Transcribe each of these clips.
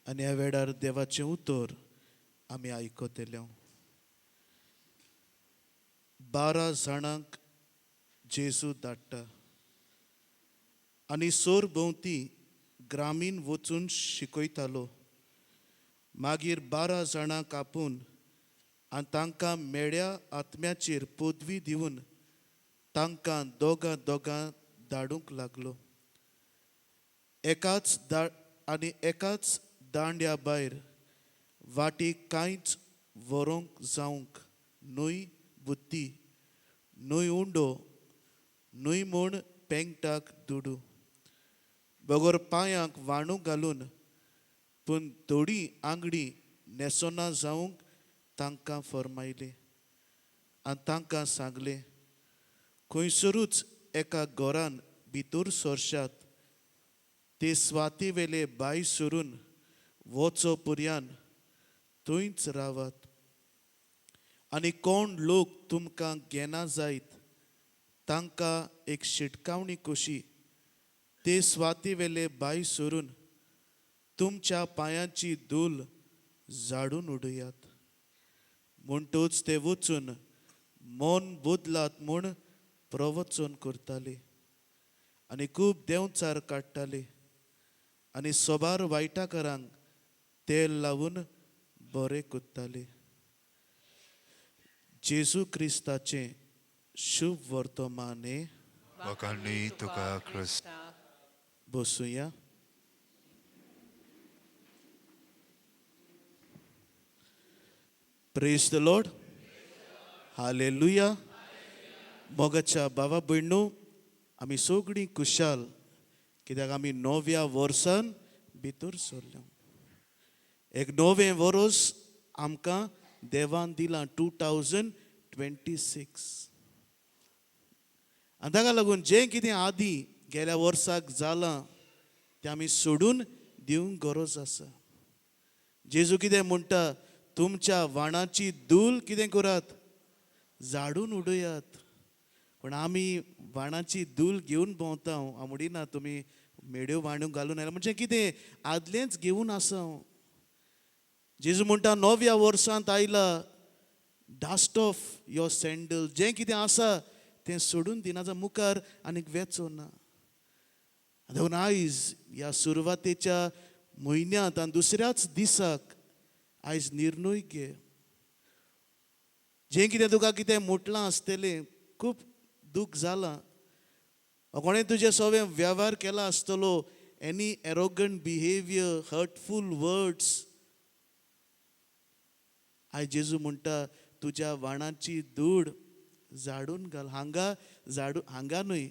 आनी ह्या वेळार देवाचें उतर आमी आयकतले. 12 जाणांक जेजू धाडटा आनी सोर भोंवती ग्रामीण वचून शिकयतालो. मागीर 12 जाणांक आपूण आनी तांकां मेळ्या आत्म्याचेर पदवी दिवन तांकां दोगां धाडूंक लागलो. एकाच दांड्या भायर वाटेक कांयच व्हरूंक जावंक न्हय बुद्धी, न्हय उंडो, न्हय म्हूण पेंगटाक दुडू, बगर पांयांक वाणू घालून, पूण थोडी आंगडी न्हेसोना जावंक तांकां फर्मायले. आनी तांकां सांगलें, खंयसरूच एका घरान भितर सरशात, ते स्वाती वेले भायर सरून वचो पर्यान थंयच रावात. आनी कोण लोक तुमकां घेना जायत तांकां एक शिटकावणी कशी ते स्वाती वेले भायर सरून तुमच्या पांयांची धूल झाडून उडयात. म्हणटूच ते वचून मन बदलात म्हूण प्रवचन करताले आनी खूब देंवचार काडटाले आनी सोबार वायटाकारांक तेल लावून बरें कोत्ताले. जेजू क्रिस्ताचें शुभ वर्तमान. वखाणी तुका ख्रिस्त. बसूया. Praise the lord. हालेलुया. मोगाच्या बाबा भयणो, आमी सगळीं कुशाल, कित्याक आमी 9व्या वर्सान भितर सरल्या. एक 9वें वर्स आमकां देवान दिलां 2026. आनी ताका लागून जें कितें आदीं गेल्या वर्साक जालां तें आमी सोडून दिवंक गरज आसा. जेजू कितें म्हणटा, तुमच्या वाणाची धूल कितें करात, झाडून उडयात. पण आमी वाणाची धूल घेवन भोंवता. हांव म्हणिना तुमी मेड्यो वाण्यो घालून आयला म्हणजे कितें आदलेंच घेवन आसा. जेजू म्हणटा 9व्या वर्सांत आयला, डास्ट ऑफ युअर सँडल, जें कितें आसा तें सोडून दिना जाल्यार मुखार आनीक वेचो ना. देखून आयज ह्या सुरवातेच्या म्हयन्यांत आनी दुसऱ्याच दिसाक आयज निर्णय घे. जें कितें तुका कितें मुटलां आसतलें, खूब दूख जालां, कोणें तुजें सगळें वेव्हार केला आसतलो, एनी एरोगंट बिहेवियर, हर्टफूल वर्ड्स, आयज जेजू म्हणटा तुज्या वाणाची धूळ झाडून घाल. हांगा न्हय,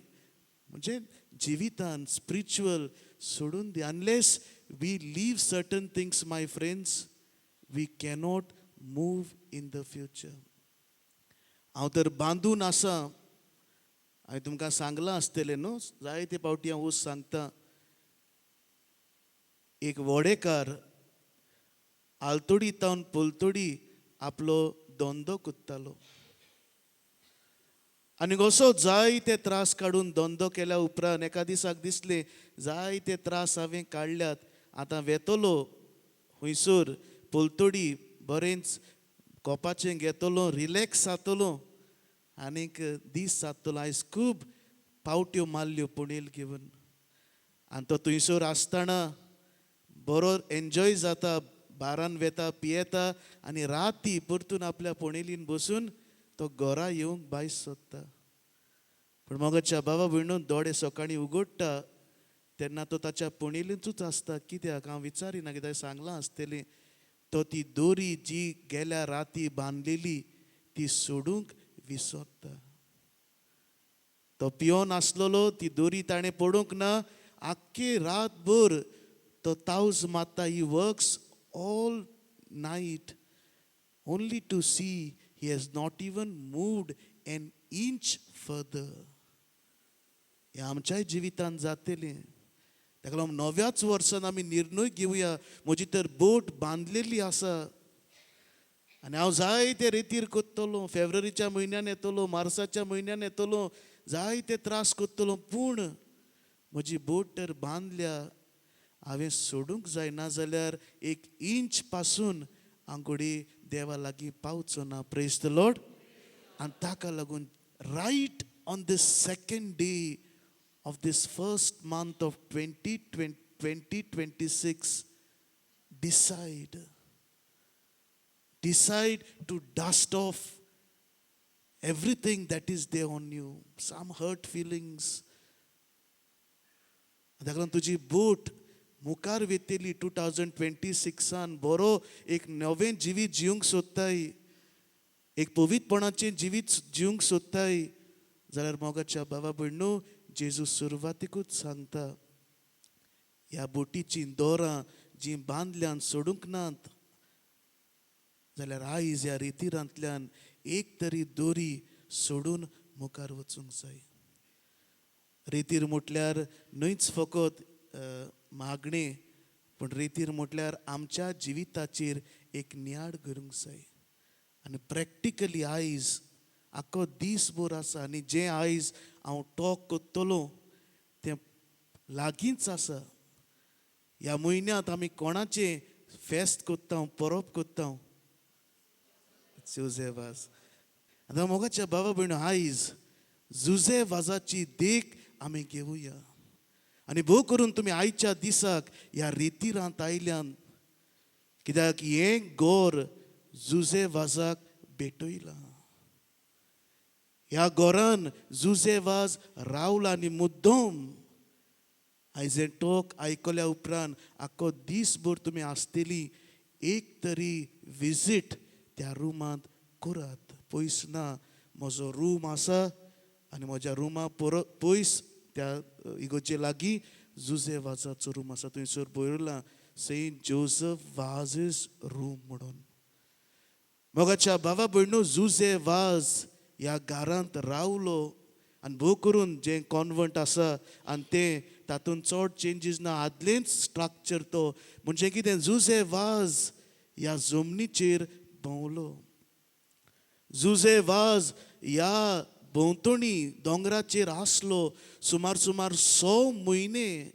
म्हणजे जिवितान स्पिरिच्युअल सोडून दी. Unless we leave certain things my friends, we cannot move in the future. हांव तर बांदून आसा. हांवें तुमकां सांगलां आसतलें न्हू, जायते फावटी हांव सांगता. एक वडेकार आलतोडी तावन पलतोडी आपलो धंदो कोत्तालो आनी असो जायते त्रास काडून धंदो केल्या उपरांत एका दिसाक दिसलें जायते त्रास हांवें काडल्यात, आतां वेतलो खंयसर पलतोडी बरेंच कोपाचें घेतलो, रिलॅक्स जातलो आनीक दीस जातलो. आयज खूब पावट्यो मारल्यो पोणेल घेवन आनी तो थंयसर आसतना बरो एन्जॉय जाता, बारान वेता, पियेता आनी राती परतून आपल्या पोणेलीन बसून तो घरा येवंक भायर सोदता. पूण मोगाच्या बाबा भयणो, दोळे सकाळीं उगडटा तेन्ना तो ताच्या पोणेलींचूच आसता. कित्याक हांव विचारिना, कित्याक सांगलां आसतलें, तो ती दोरी जी गेल्या राती बांदलेली ती सोडूंक विसरता. तो पियोन आसलेलो, ती दोरी ताणें पडूंक ना, आख्खे रातभर तो तावज मारता. He works all night only to see he has not even moved an inch further. हें आमच्याय जिवितान जातलें. ताका लागून 9व्याच वर्सान आमी निर्णय घेवया. म्हजी तर बोट बांदलेली आसा आनी हांव जायते रितीर कोत्तलो. फेब्रुवारीच्या म्हयन्यान येतलो, मार्चाच्या म्हयन्यान येतलो, जायते त्रास कोत्तलो, पूण म्हजी बोट तर बांदल्या हांवें सोडूंक जायना जाल्यार एक इंच पासून आंगुडी देवा लागीं पावचो ना. Praise the Lord. आनी ताका लागून right on the second day of this first month of 2026, decide to dust off everything that is there on you, some hurt feelings. ताका लागून तुजी बोट मुखार वेतेली 2026 बरो एक नवें जिवीत जिवंक सोदताय, एक पवित्रपणाचें जिवीत जिवंक सोदताय जाल्यार मोगाच्या बाबा भयणो, जेजू सुरवातीकूच सांगता, ह्या बोटीची दोरां जी बांदल्यान सोडूंक नात जाल्यार आयज ह्या रितीरांतल्यान एक तरी दोरी सोडून मुखार वचूंक जाय. रितीर म्हटल्यार न्हयच फकत मागणें, पूण रितीर म्हटल्यार आमच्या जिविताचेर एक नियाळ करूंक जाय. आनी प्रॅक्टिकली आयज आख्खो दीसभर आसा आनी जें आयज हांव टॉक कोत्तलो तें लागींच आसा. ह्या म्हयन्यांत आमी कोणाचें फेस्त कोत्ता, परब कोत्ता? जुझेवाज. आतां मोगाच्या बाबा भयणो, आयज जुझेवाजाची देख आमी घेवया. आनी भोव करून तुमी आयच्या दिसाक ह्या रितीरांत आयल्यान, कित्याक हें गोर जुझेवाजाक भेटयलां. ह्या गोरान जुझेवाज रावला आनी मुद्दम आयज हें टॉक आयकल्या उपरांत आख्खो दीसभर तुमी आसतली एक तरी विजीट त्या रुमांत करात. पयस ना, म्हजो रूम आसा आनी म्हज्या रुमा पयस त्या इगोचे लागीं जुझेवाजाचो रूम आसा. थंयसर बरयलां सेंट जोसेफ वाझीस रूम म्हणून. मोगाच्या बाबा भयणो, जुझेवाज ह्या घरांत रावलो आनी भोव करून जें कॉन्वंट आसा आनी तें तातूंत चड चेंजीस ना, आदलेंच स्ट्रक्चर तो. म्हणजे कितें, जुझेवाज ह्या जमनीचेर भोंवलो. जुझेवाज ह्या भोंवतणी दोंगराचेर आसलो सुमार 100 म्हयने.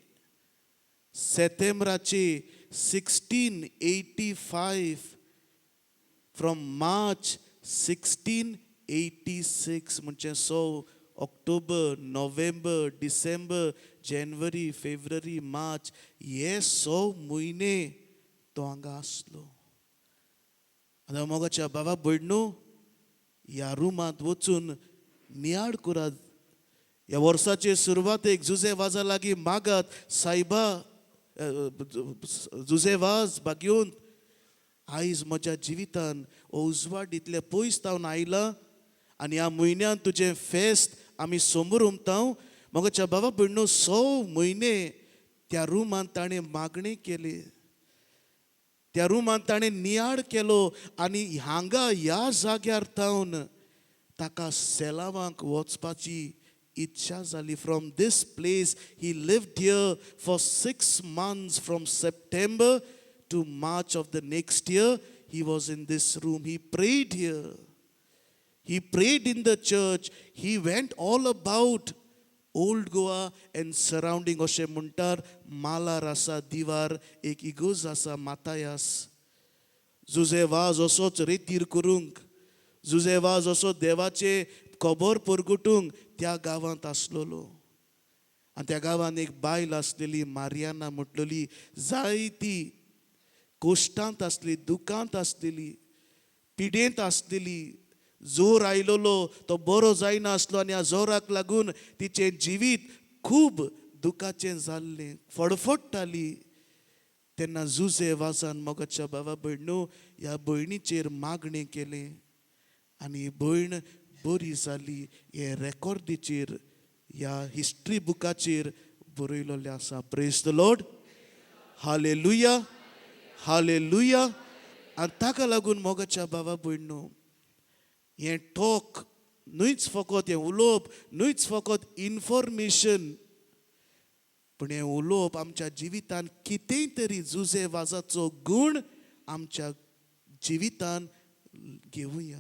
सेप्टेंबराचे 1685 फ्रॉम मार्च 1686 म्हणजे ऑक्टोबर, नोव्हेंबर, डिसेंबर, जानेवारी, फेब्रुवारी, मार्च हे 6 म्हयने तो हांगा आसलो. आतां मोगाच्या बाबा भयणो, ह्या रुमांत वचून नियाळ करात. ह्या वर्साचे सुरवातेक जुझेवाजा लागीं मागात, सायबा जुझेवाज बागयोन, आयज म्हज्या जिवितान उजवाड इतले पयस जावन आयला आनी ह्या म्हयन्यान तुजें फेस्त आमी समोर उमताव. मोगाच्या बाबा भयणो, 6 म्हयने त्या रुमांत ताणें मागणी केली, त्या रुमांत ताणें नियाळ केलो आनी हांगा ह्या जाग्यार तावन ताका सेलावांक वचपाची इच्छा जाली. From this place he lived here for 6 months from September to March of the next year. He was in this room. He prayed here. He prayed in the church. He went all about Old Goa and surrounding Oshe Muntar, Mala Rasa, Divar, एक इगोज आसा मातायास. जुझेवाज असोच रितीर करूंक, जुझेवाज असो देवाचे खबर परगटूंक त्या गांवांत आसलोलो. आनी त्या गांवांत एक बायल आसलेली, मारियाना म्हटलेली, जायती कोश्टांत आसली, दुखांत आसलेली, पिडेंत आसलेली. जोर आयलोलो, तो बरो जायना आसलो आनी ह्या जोराक लागून तिचें जिवीत खूब दुखाचें जाल्लें, फडफडटाली. तेन्ना जुझेवाजान मोगाच्या बाबा भयणो ह्या भयणीचेर मागणें केलें आनी ही भयण बरी जाली. हे रेकॉर्डीचेर, ह्या हिस्ट्री बुकाचेर बरयलोलें आसा. Praise the lord. Hallelujah, hallelujah. आनी ताका लागून मोगाच्या बाबा भयणो, हें टॉक न्हयच फकत हें उलोवप, न्हयच फकत इन्फॉर्मेशन, पूण हें उलोवप आमच्या जिवितान कितेंय तरी जुझेवाजाचो गूण आमच्या जिवितान घेवया.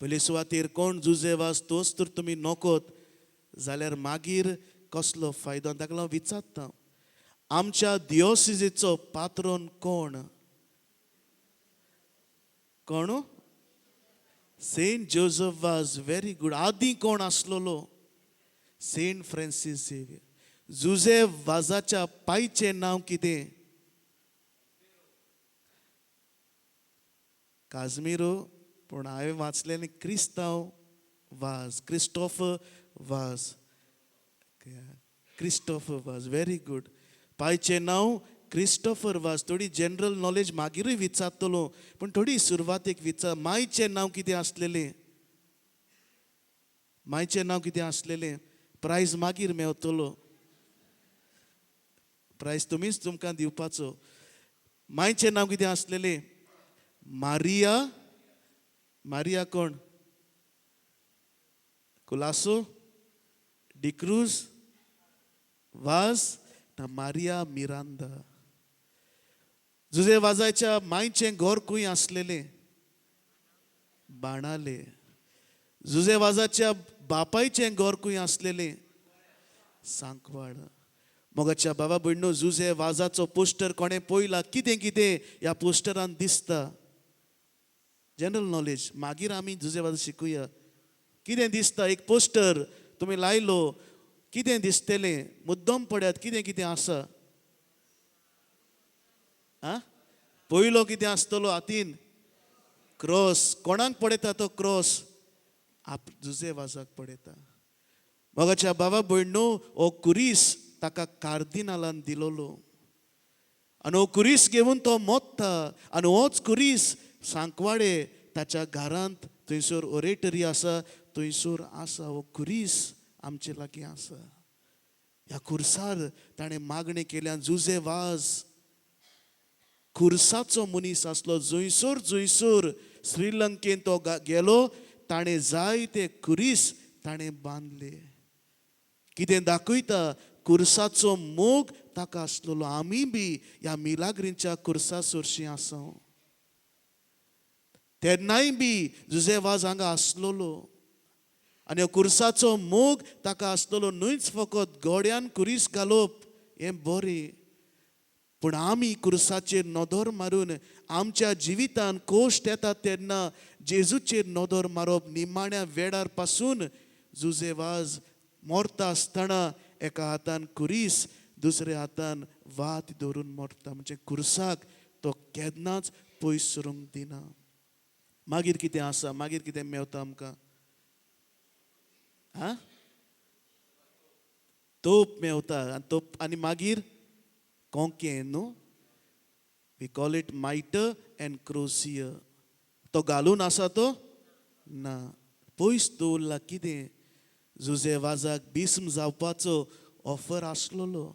पयले सुवातेर कोण जुझेवाज तोच तर तुमी नोकोत जाल्यार मागीर कसलो फायदो? ताका लागून विचारता, आमच्या दियोसिसेचो पात्रोन कोण? कोण? Saint Joseph was very good. आदी कोण आसलोलो? Saint Francis Xavier. जुझेफ वाजाच्या पायचे नाव कितें? काझमिरो. पूण हांवें वाचलेलें क्रिस्तांव वाज, क्रिस्टोफर वाज. क्रिस्टोफर वाज, व्हेरी गुड. पायचे नाव क्रिस्टोफर वाज. थोडी जनरल नॉलेज मागीरूय विचारतलो, पूण थोडी सुरवातेक विचार. मायचें नांव कितें आसलेलें? मायचें नांव कितें आसलेलें? प्रायज मागीर मेवतलो. प्रायज तुमीच तुमकां दिवपाचो. मायचें नांव कितें आसलेलें? मारिया. मारिया कोण? कुलासो डिक्रूज वाज ना मारिया मिरांदा. जुझे वाजाच्या मायचें घोर खंय आसलेलें? बाणाले. जुझे वाजाच्या बापायचें घोर खंय आसलेलें? सांकवाड. मोगाच्या बाबा भयणो, जुझे वाजाचो पोस्टर कोणें पळयला? कितें कितें ह्या पोस्टरान दिसता? जनरल नॉलेज मागीर आमी जुझे वाजा शिकुया. कितें दिसता? एक पोस्टर तुमी लायलो, कितें दिसतलें? मुद्दम पळयात कितें कितें आसा. पयलो कितें आसतलो हातीन? क्रॉस. कोणाक पळयता तो क्रॉस? जुझे वाजाक पळयता. मोगाच्या बाबा भयणो, हो कुरीस ताका कार्दिनालान दिलोलो आनी हो कुरीस घेवन तो मोत्ता. आनी होच कुरीस सांकवाडे ताच्या घरांत थंयसर ओरेटरी आसा, थंयसर आसा. हो कुरीस आमचे लागीं आसा. ह्या खुर्सार ताणें मागणी केल्यान जुझे वाज खुर्साचो मनीस आसलो. जंयसर श्रीलंकेन तो गेलो, ताणें जायते कुरीस ताणें बांदले. कितें दाखयता? खुर्साचो मोग ताका आसलोलो. आमी बी ह्या मिलाग्रींच्या खुर्सा सरशीं आसा. तेन्नाय बी जुझे वाज हांगा आसलोलो आनी ह्या खुर्साचो मोग ताका आसलोलो. न्हूच फकत गोड्यान कुरीस घालप हें बरें, पूण आमी खुर्साचेर नदर मारून आमच्या जिवितान कोश्ट येता तेन्ना जेजूचेर नदर मारप. निमाण्या वेळार पासून जुझे वाज मरता आसतना एका हातान कुरीस, दुसऱ्या हातान वात धरून मरता. म्हणजे खुर्साक तो केन्नाच पयस सरूंक दिना. मागीर कितें आसा? मागीर कितें मेवता आमकां? तोप मेवता. आनी मागीर कोंकें न्हू. We call it mitre and crosier. तो घालून आसा तो? ना. पयस दवरला. कितें? जुझे वाजाक बिस्म जावपाचो ऑफर आसलोलो.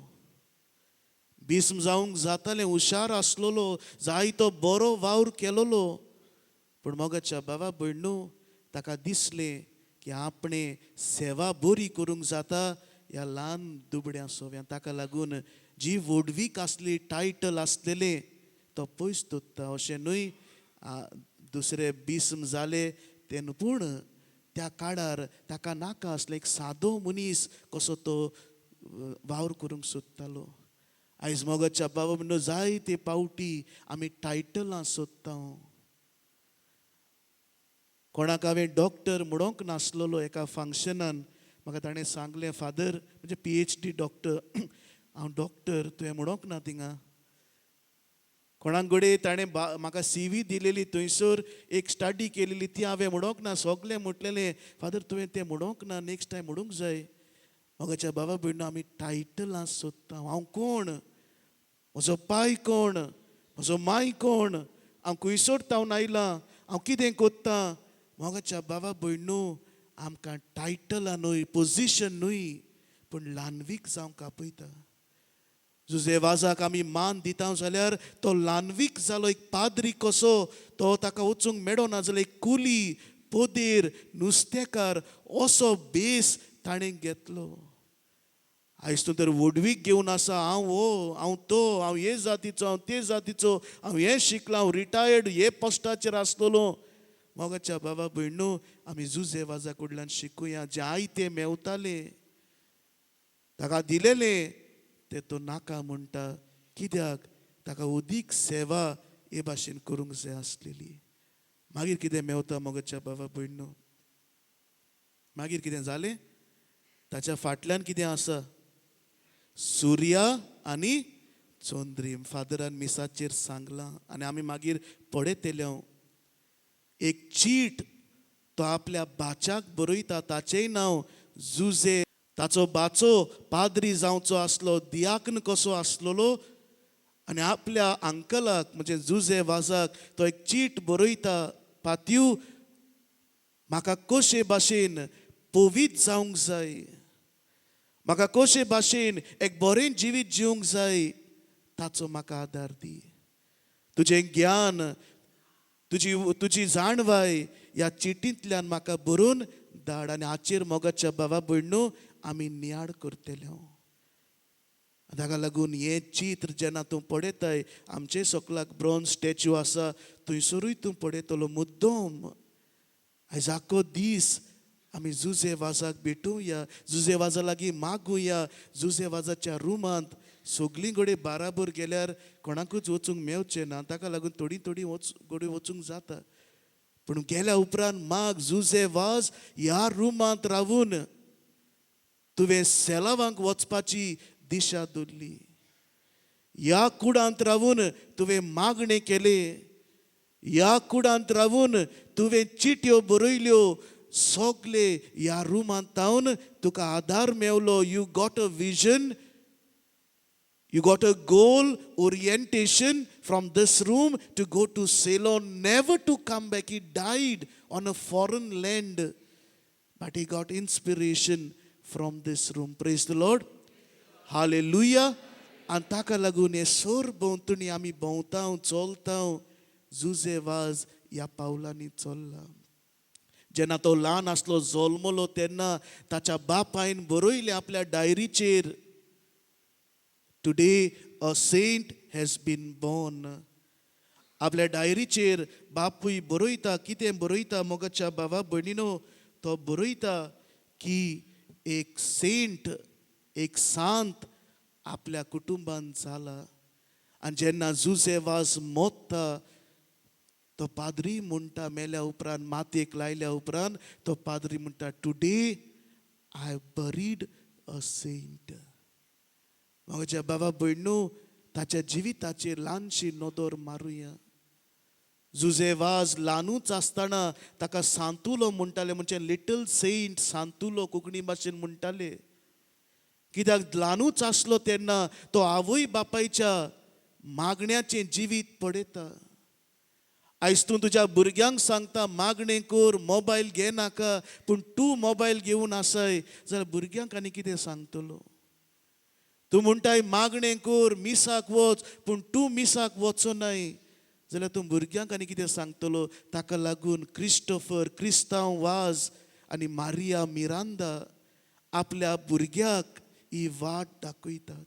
बिस्म जावंक जातालें. हुशार आसलोलो. जायतो बरो वावर केलोलो. पूण मोगाच्या बाबा भयणो, ताका दिसलें की आपणें सेवा बरी करूंक जाता ह्या ल्हान दुबड्या सोव्यान. ताका लागून जी व्हडवीक आसली, टायटल आसलेलें, तो पयस दवरता. अशें न्हय दुसरे बिस्म जाले तेन्ना, पूण त्या काळार ताका नाका आसलें एक सादो मनीस कसो तो वावर करूंक सोदतालो. आयज मोगाच्या बाबा भयणो, जायते पावटी आमी टायटलां सोदता. कोणाक हांवें डॉक्टर म्हणोंक नासलोलो. एका फंक्शनान म्हाका ताणें सांगलें, फादर म्हणजे PhD डॉक्टर, हांव डॉक्टर, तुवें म्हणोंक ना थिंगा. कोणाक घडये ताणें म्हाका CV दिलेली, थंयसर एक स्टडी केलेली, ती हांवें म्हणोंक ना. सगलें म्हटलेलें, फादर तुवें तें म्हणोंक ना, नेक्स्ट टायम म्हणूंक जाय. मोगाच्या बाबा भयणो, आमी टायटलां सोदता. हांव कोण? म्हजो पाय कोण? म्हजो माय कोण? हांव खंयसर तावन आयलां? हांव कितें कोत्ता? मोगाच्या बाबा भयणो, आमकां टायटलां न्हय, पोजिशन न्हय, पूण ल्हानवीक जावंक आपयता. जुझे वाजाक आमी मान दिता जाल्यार तो ल्हानवीक जालो. एक पाद्री कसो तो ताका वचूंक मेळो ना जाल्यार एक कुली, पोदेर, नुस्तेकार असो बेस ताणें घेतलो. आयज तूं तर व्हडवीक घेवन आसा. हांव तो, हांव हे जातीचो, हांव ते जातीचो, हांव हें शिकलां, हांव रिटायर्ड, हे पोस्टाचेर आसलोलो. मोगाच्या बाबा भयणो, आमी जुझे वाजा कडल्यान शिकुया. जे आयते मेवताले ताका दिलेलें ते तो नाका म्हणटा कित्याक ताका उदीक सेवा हे भाशेन करूंक जाय आसलेली. मागीर कितें मेवता मोगाच्या बाबा भयणो? मागीर कितें जालें? ताच्या फाटल्यान कितें आसा? सुर्या आनी चोंद्री. फादरान मिसाचेर सांगलां आनी आमी मागीर पळयतले. एक चीट तो आपल्या बाच्याक बरयता, ताचेंय नांव जुझे. ताचो बाचो पाद्री जावचो आसलो, दियाकन कसो आसलोलो आनी आपल्या अंकलाक म्हणजे जुझे वाजाक तो एक चीट बरयता, पात्यूं म्हाका कशे भाशेन पवित्र जावंक जाय, म्हाका कशे भाशेन एक बरें जिवीत जिवंक जाय, ताचो म्हाका आदार दी. तुजें ज्ञान, तुजी जाणवाय ह्या चिटींतल्यान म्हाका बरोवन धाड. आनी हाचेर मोगाच्या बाबा भयणो आमी नियाळ करतले. ताका लागून हें चित्र जेन्ना तूं पळयताय, आमचे सकलाक ब्रॉन्झ स्टॅच्यू आसा, थंयसरूय तूं पळयतलो मुद्दम आयज आख्खो दीस आमी जुझे वाजाक भेटुया, जुझे वाजा लागीं मागुया. जुझे वाजाच्या रुमांत सगळीं घडये बाराबर गेल्यार कोणाकूच वचूंक मेवचें ना, ताका लागून थोडी घडये वचूंक जाता. पूण गेल्या उपरांत माग जुझे वाज ह्या रुमांत रावून तुवें सेलावांक वचपाची दिशा दवरली. ह्या कुडांत रावून तुवें मागणें केलें, ह्या कुडांत रावून तुवें चिटयो बरयल्यो. सगळे ह्या रुमांत रावन तुका आदार मेवलो. You got a vision, you got a goal orientation from this room to go to Ceylon, never to come back. He died on a foreign land, but he got inspiration from this room. Praise the Lord. Hallelujah. आनी ताका लागून हे सोर भोंवतणी आमी भोंवतां चलतां, जुझे वाज ह्या पावलांनी चल्ला. जेन्ना तो ल्हान आसलो, जल्मलो तेन्ना ताच्या बापायन बरयलें आपल्या डायरीचेर, today a saint has been born. आपल्या डायरीचेर बापूय बरयता. कितें बरयता मोगाच्या बाबा भयणीनो? तो बरयता की एक सेंट, एक सांत आपल्या कुटुंबान जाला. आनी जेन्ना जुझे वाज मोत्ता, तो पाद्री म्हणटा मेल्या उपरांत, मातयेक लायल्या उपरांत तो पाद्री म्हणटा, today I have buried a saint. मोगाच्या बाबा भयणो, ताच्या जिविताचेर ल्हानशी नदर मारुया. जुझे वाज ल्हानूच आसतना ताका सांतुलो म्हणटाले, म्हणजे लिटल सेंट सांतुलो कोंकणी भाशेन म्हणटाले. कित्याक ल्हानूच आसलो तेन्ना तो आवय बापायच्या मागण्याचें जिवीत पळयता. आयज तूं तुज्या भुरग्यांक सांगता मागणें कर, मोबायल घे नाका, पूण तूं मोबायल घेवन आसाय जाल्यार भुरग्यांक आनी कितें सांगतलो? तूं म्हणटाय मागणें कर, मिसाक वच, पूण तूं मिसाक वचो नाय जाल्यार तूं भुरग्यांक आनी कितें सांगतलो? ताका लागून क्रिस्टोफर क्रिस्तांव वाज आनी मारिया मिरांदा आपल्या भुरग्याक ही वाट दाखयतात.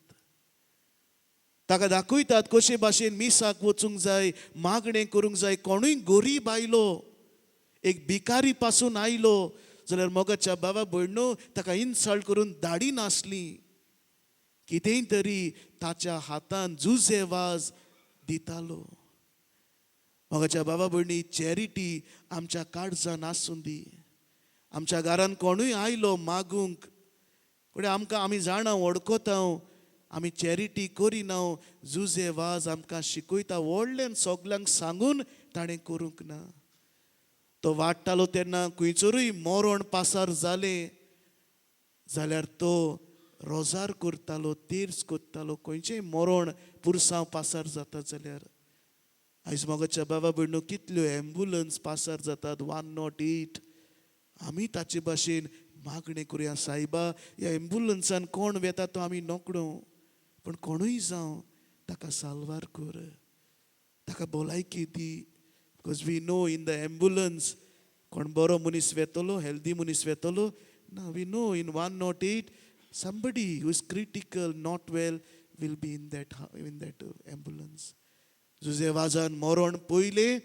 ताका दाखयतात कशे भाशेन मिसाक वचूंक जाय, मागणें करूंक जाय. कोणूय गरीब आयलो, एक भिकारी पासून आयलो जाल्यार मोगाच्या बाबा भयणो ताका इन्सल्ट करून धाडी नासली. कितेंय तरी ताच्या हातान जुझे वाज दितालो. मोगाच्या बाबा भयणी, चॅरिटी आमच्या काळजान आसूं दी. आमच्या घरान कोणूय आयलो मागूंक, फुडें आमकां आमी जाणा वळखता आमी चॅरिटी करिना. जुझे वाज आमकां शिकयता, व्हडल्यान सगल्यांक सांगून ताणें करूंक ना. तो वाडटालो तेन्ना खंयसरूय मरण पासार जालें जाल्यार तो रोजार करतालो, तेर्स करतालो. खंयचेंय मरण पुरसांव पासार जाता जाल्यार आयज मोगाच्या बाबा भयणो कितल्यो एम्बुलन्स पासार जातात, 108. आमी ताचे भाशेन मागणें करुया, सायबा ह्या एम्बुलन्सान कोण वेता तो आमी नोकळो, पूण कोणूय जावं ताका साल्वार कर, ताका भलायकी दी. Because we know in the ambulance कोण बरो मनीस वेतलो, हेल्दी मनीस वेतलो ना. We know in 108 somebody who is critical, not well, will be in that ambulance. जुझे वाजान मरण पयलें,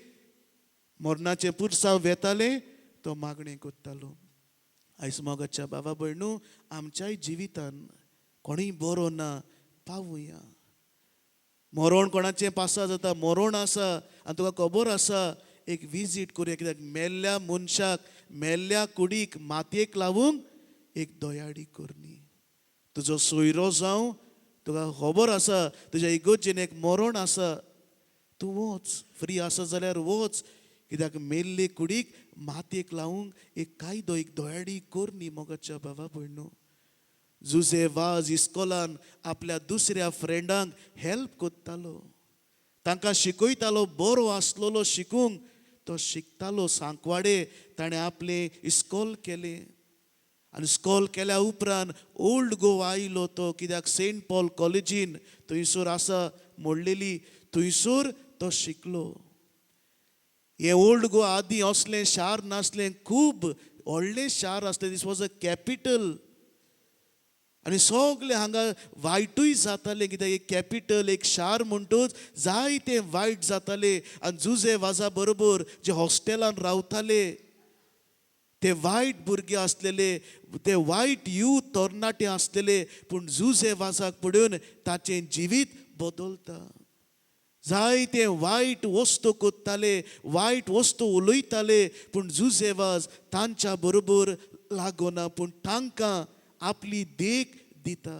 मरणाचे पुरसांव वेताले, तो मागणें करतालो. आयज मोगाच्या बाबा भयणो, आमच्याय जिवितान कोणूय बरो ना, पावुया. मरण कोणाचें पासा जाता, मरण आसा आनी तुका खबर आसा, एक विजीट करुया. कित्याक मेल्ल्या मनशाक, मेल्ल्या कुडीक मातयेक लावूंक एक दोयाडी करनी. तुजो सोयरो जावं, तुका खबर आसा तुज्या इगोर्जेन एक मरण आसा, तूं वच, फ्री आसा जाल्यार वच. कित्याक मेल्ले कुडीक मातयेक लावूंक एक कायदो, एक दोयाडी करनी. मोगाच्या बाबा भयणो, जुजे वाज इस्कॉलान आपल्या दुसऱ्या फ्रेंडांक हेल्प कोत्तालो, तांकां शिकयतालो. बरो आसलोलो शिकूंक, तो शिकतालो. सांकवाडे ताणें आपलें इस्कॉल केलें आनी इस्कॉल केल्या उपरांत ओल्ड गोवा आयलो तो. कित्याक सेंट पॉल कॉलेजीन थंयसर आसा मोडलेली, थंयसर तो शिकलो. हे ओल्ड गोवा आदीं असलें शार नासलें, खूब व्हडलें शार आसलें. This was a capital. आनी सगळे हांगा वायटूय जातालें, कित्याक एक कॅपिटल, एक शार म्हणटूच जायते वायट जाताले. आनी जुजे वाजा बरोबर जे हॉस्टेलान रावताले ते वायट भुरगे आसलेले, ते वायट यूथ तरणाटे आसलेले. पूण जुजे वाजाक पळोवन ताचें जिवीत बदलता. जायते वायट वस्तू कोत्ताले, वायट वस्तू उलयताले, पूण जुजे वाज तांच्या बरोबर लागना, पूण तांकां आपली देख दिता.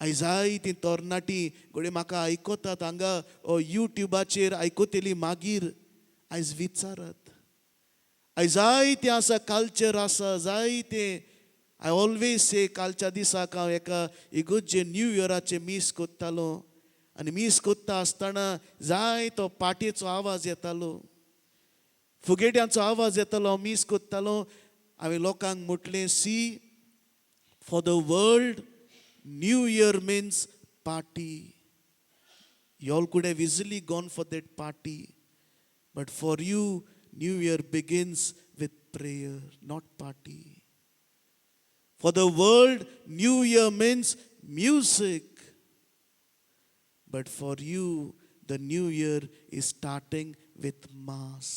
आयज जायतीं तरणाटीं घोडे म्हाका आयकतात हांगा युट्यूबाचेर आयकतली, मागीर आयज विचारात. आयज जायतें आसा, कल्चर आसा जायते. आय ऑलवेज से, कालच्या दिसाक हांव एका इगोर्जे न्यू इयराचे मीस कोत्तालो आनी मीस कोत्ता आसतना जाय तो पाटेचो आवाज येतालो, फुगेट्यांचो आवाज येतालो. हांव मीस कोत्तालो. हांवें लोकांक म्हटलें, C, for the world, New Year means party. You all could have easily gone for that party. But for you, New Year begins with prayer, not party. For the world, New Year means music. But for you, the New Year is starting with Mass.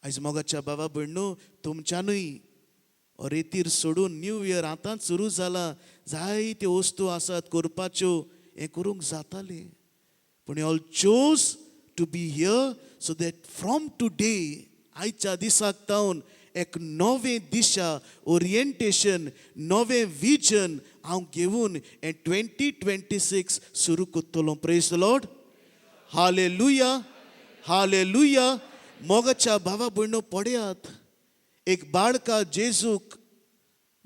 आयज मोगाच्या बाबा भयणो, तुमच्यानूय रेतीर सोडून new year आतांच सुरू जाला. जायत्यो वस्तू आसात करपाच्यो, हें करूंक जातालें. पूण all chose to be here so that from today, आयच्या दिसाक तावन एक नवें दिशा, ओरिएंटेशन, नवें विजन हांव घेवन हें 2026 सुरू कोत्तलो. Praise the lord. Hallelujah, hallelujah. मोगाच्या भावा भयणो पळयात, एक बाळका जेजूक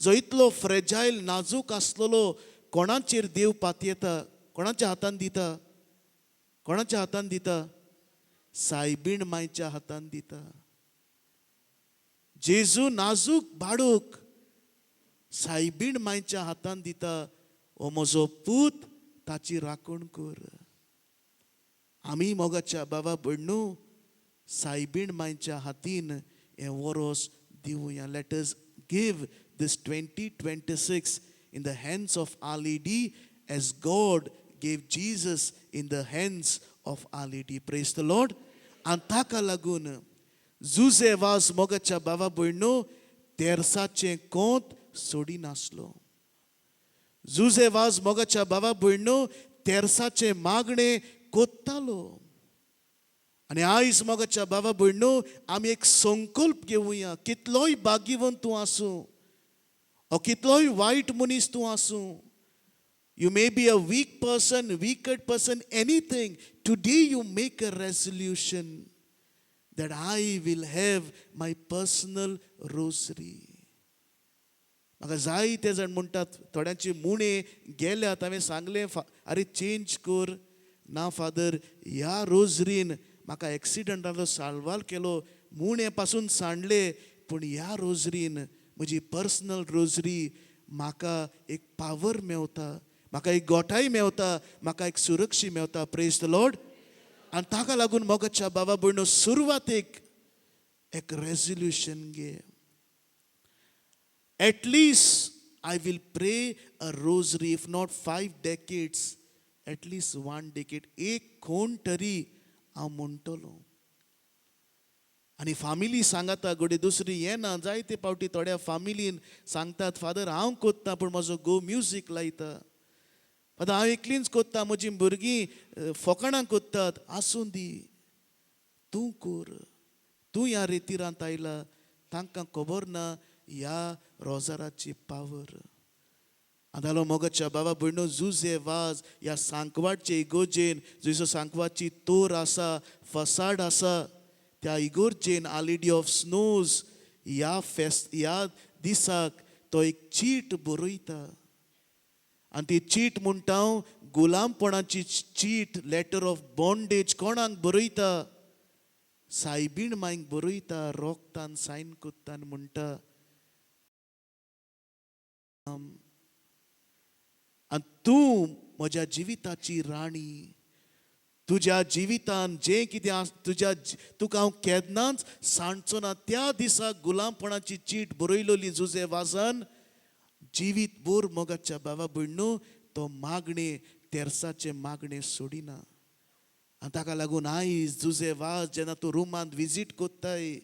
जो इतलो फ्रेजायल, नाजूक आसलेलो, कोणाचेर देव पातयेता, कोणाच्या हातान दिता, कोणाच्या हातान दिता? सायबीण मायच्या हातान दिता. जेजू नाजूक बाळूक सायबीण मायच्या हातान दिता. ओ म्हजो पूत, ताची राखण कर. आमी मोगाच्या बाबा भयणो सायबीण मायच्या हातीन हें वरोस दिवया. Let us give this 2026 in the hands of Our Lady as God gave Jesus in the hands of Our Lady. Praise the Lord. आनी ताका लागून जुजे वाज मोगाच्या बाबा भयणो तेरसाचें कोंत सोडी नासलो. जुजे वाज मोगाच्या बाबा भयणो तेरसाचें मागणें कोत्तालो. आनी आयज मोगाच्या बाबा भयणो आमी एक संकल्प घेवया. कितलोय भाग्यवंत तूं आसूं, ओ कितलोय वायट मनीस तूं आसूं, you may be a weak person, wicked person, anything. Today you make a resolution that I will have my personal rosary. म्हाका जायते जाण म्हणटात, थोड्यांचे मुणे गेल्यात. हांवें सांगलें, अरे चेंज कर. ना फादर, ह्या रोजरीन म्हाका एक्सिडंटाचो साल्वार केलो, मुणे पासून सांडले, पूण ह्या रोजरीन म्हजी पर्सनल रोजरी म्हाका एक पावर मेवता, म्हाका एक गोठाय मेवता, म्हाका एक सुरक्षी मेवता. Praise the Lord. आनी ताका लागून मोगाच्या बाबा भयणो सुरवातेक एक रेजोल्यूशन घे. At least I will pray a rosary, if not 5 decades, at least 1 decade. एक कोण तरी हांव म्हणटलो. आनी फामिली सांगता घोडे दुसरी हें ना. जायते पावटी थोड्या फामिलीन सांगतात, फादर हांव कोत्ता पूण म्हजो गो म्युजीक लायता. आतां हांव एकलींच कोत्ता, म्हजीं भुरगीं फकाणां कोत्तात, आसूं दी, तूं कर. तूं ह्या रेतीरांत आयला, तांकां खबर ना ह्या रोजाराची पावर. आतालो मोगाच्या बाबा भयणो, जुजे वाज ह्या सांकवाडचे इगोर्जेन, जंयसर सांकवाडची तोर आसा, फसाड आसा, त्या इगोर्जेन आलेडी ऑफ स्नोज ह्या दिसाक तो एक चीट बरयता. आनी ती चीट म्हणटा हांव, गुलामपणाची चीट, लेटर ऑफ बॉन्डेज कोणाक बरयता? सायबीण मांयक बरयता, रोगतान सायन कोत्ता आनी म्हणटा, आनी तूं म्हज्या जिविताची राणी. तुज्या जिवितान जें कितें तुका हांव केन्नाच सांडचो ना. त्या दिसाक गुलामपणाची चीट बरयलोली जुजे वाजान, जिवीत भर मोगाच्या बाबा भयणो तो मागणे तेर्साचे मागणे सोडिना. आनी ताका लागून आयज जुजे वाज जेन्ना तूं रुमांत विजीट कोत्ताय,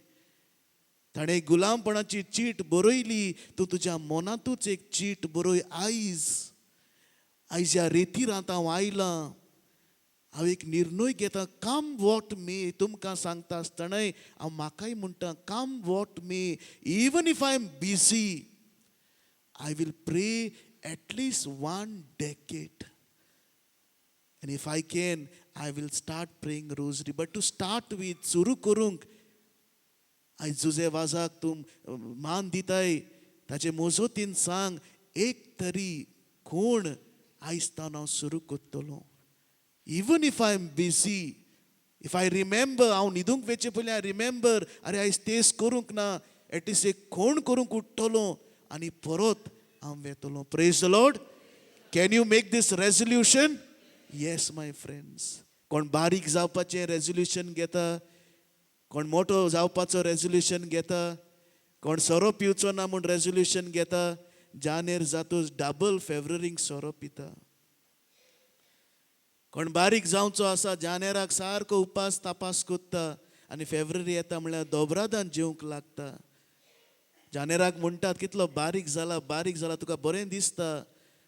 ताणें गुलामपणाची चीट बरयली, तूं तुज्या मनांतूच एक चीट बरय. आयज ह्या रेतीरांत हांव आयलां, हांव एक निर्णय घेता, कम वॉट मे. तुमकां सांगता आसतनाय हांव म्हाकाय म्हणटा, come what may, even if I am busy, I will pray at least 1 decade. And if I can, I will start praying rosary. But to start with, सुरू करूंक, आयज जुजे वाजाक तूं मान दिताय, ताचे मोजोतीन सांग, एक तरी कोण आयज तावन हांव सुरू कोत्तलो. Even if I am busy, if I remember, हांव न्हिदूंक वेचे पयलीं आय रिमेंबर, अरे आयज तेच करूंक ना, एटलिस्ट एक कोण करूंक उठ्ठलो आनी परत हांव वेतलो. Praise the lord. Can you make this resolution? Yes my friends. कोण बारीक जावपाचें रेजोल्युशन घेता, कोण मोठो जावपाचो रेजोल्युशन घेता, कोण सोरो पिवचो ना म्हूण रेजोल्युशन घेता, जानेर जातूच डबल फेब्रुवारीक सोरो पिता. कोण बारीक जावचो आसा, जानेराक सारको उपास तापास कोत्ता, आनी फेब्रुवारी येता म्हळ्यार दोबरादान जेवंक लागता. जानेराक म्हणटात, कितलो बारीक जाला, तुका बरें दिसता,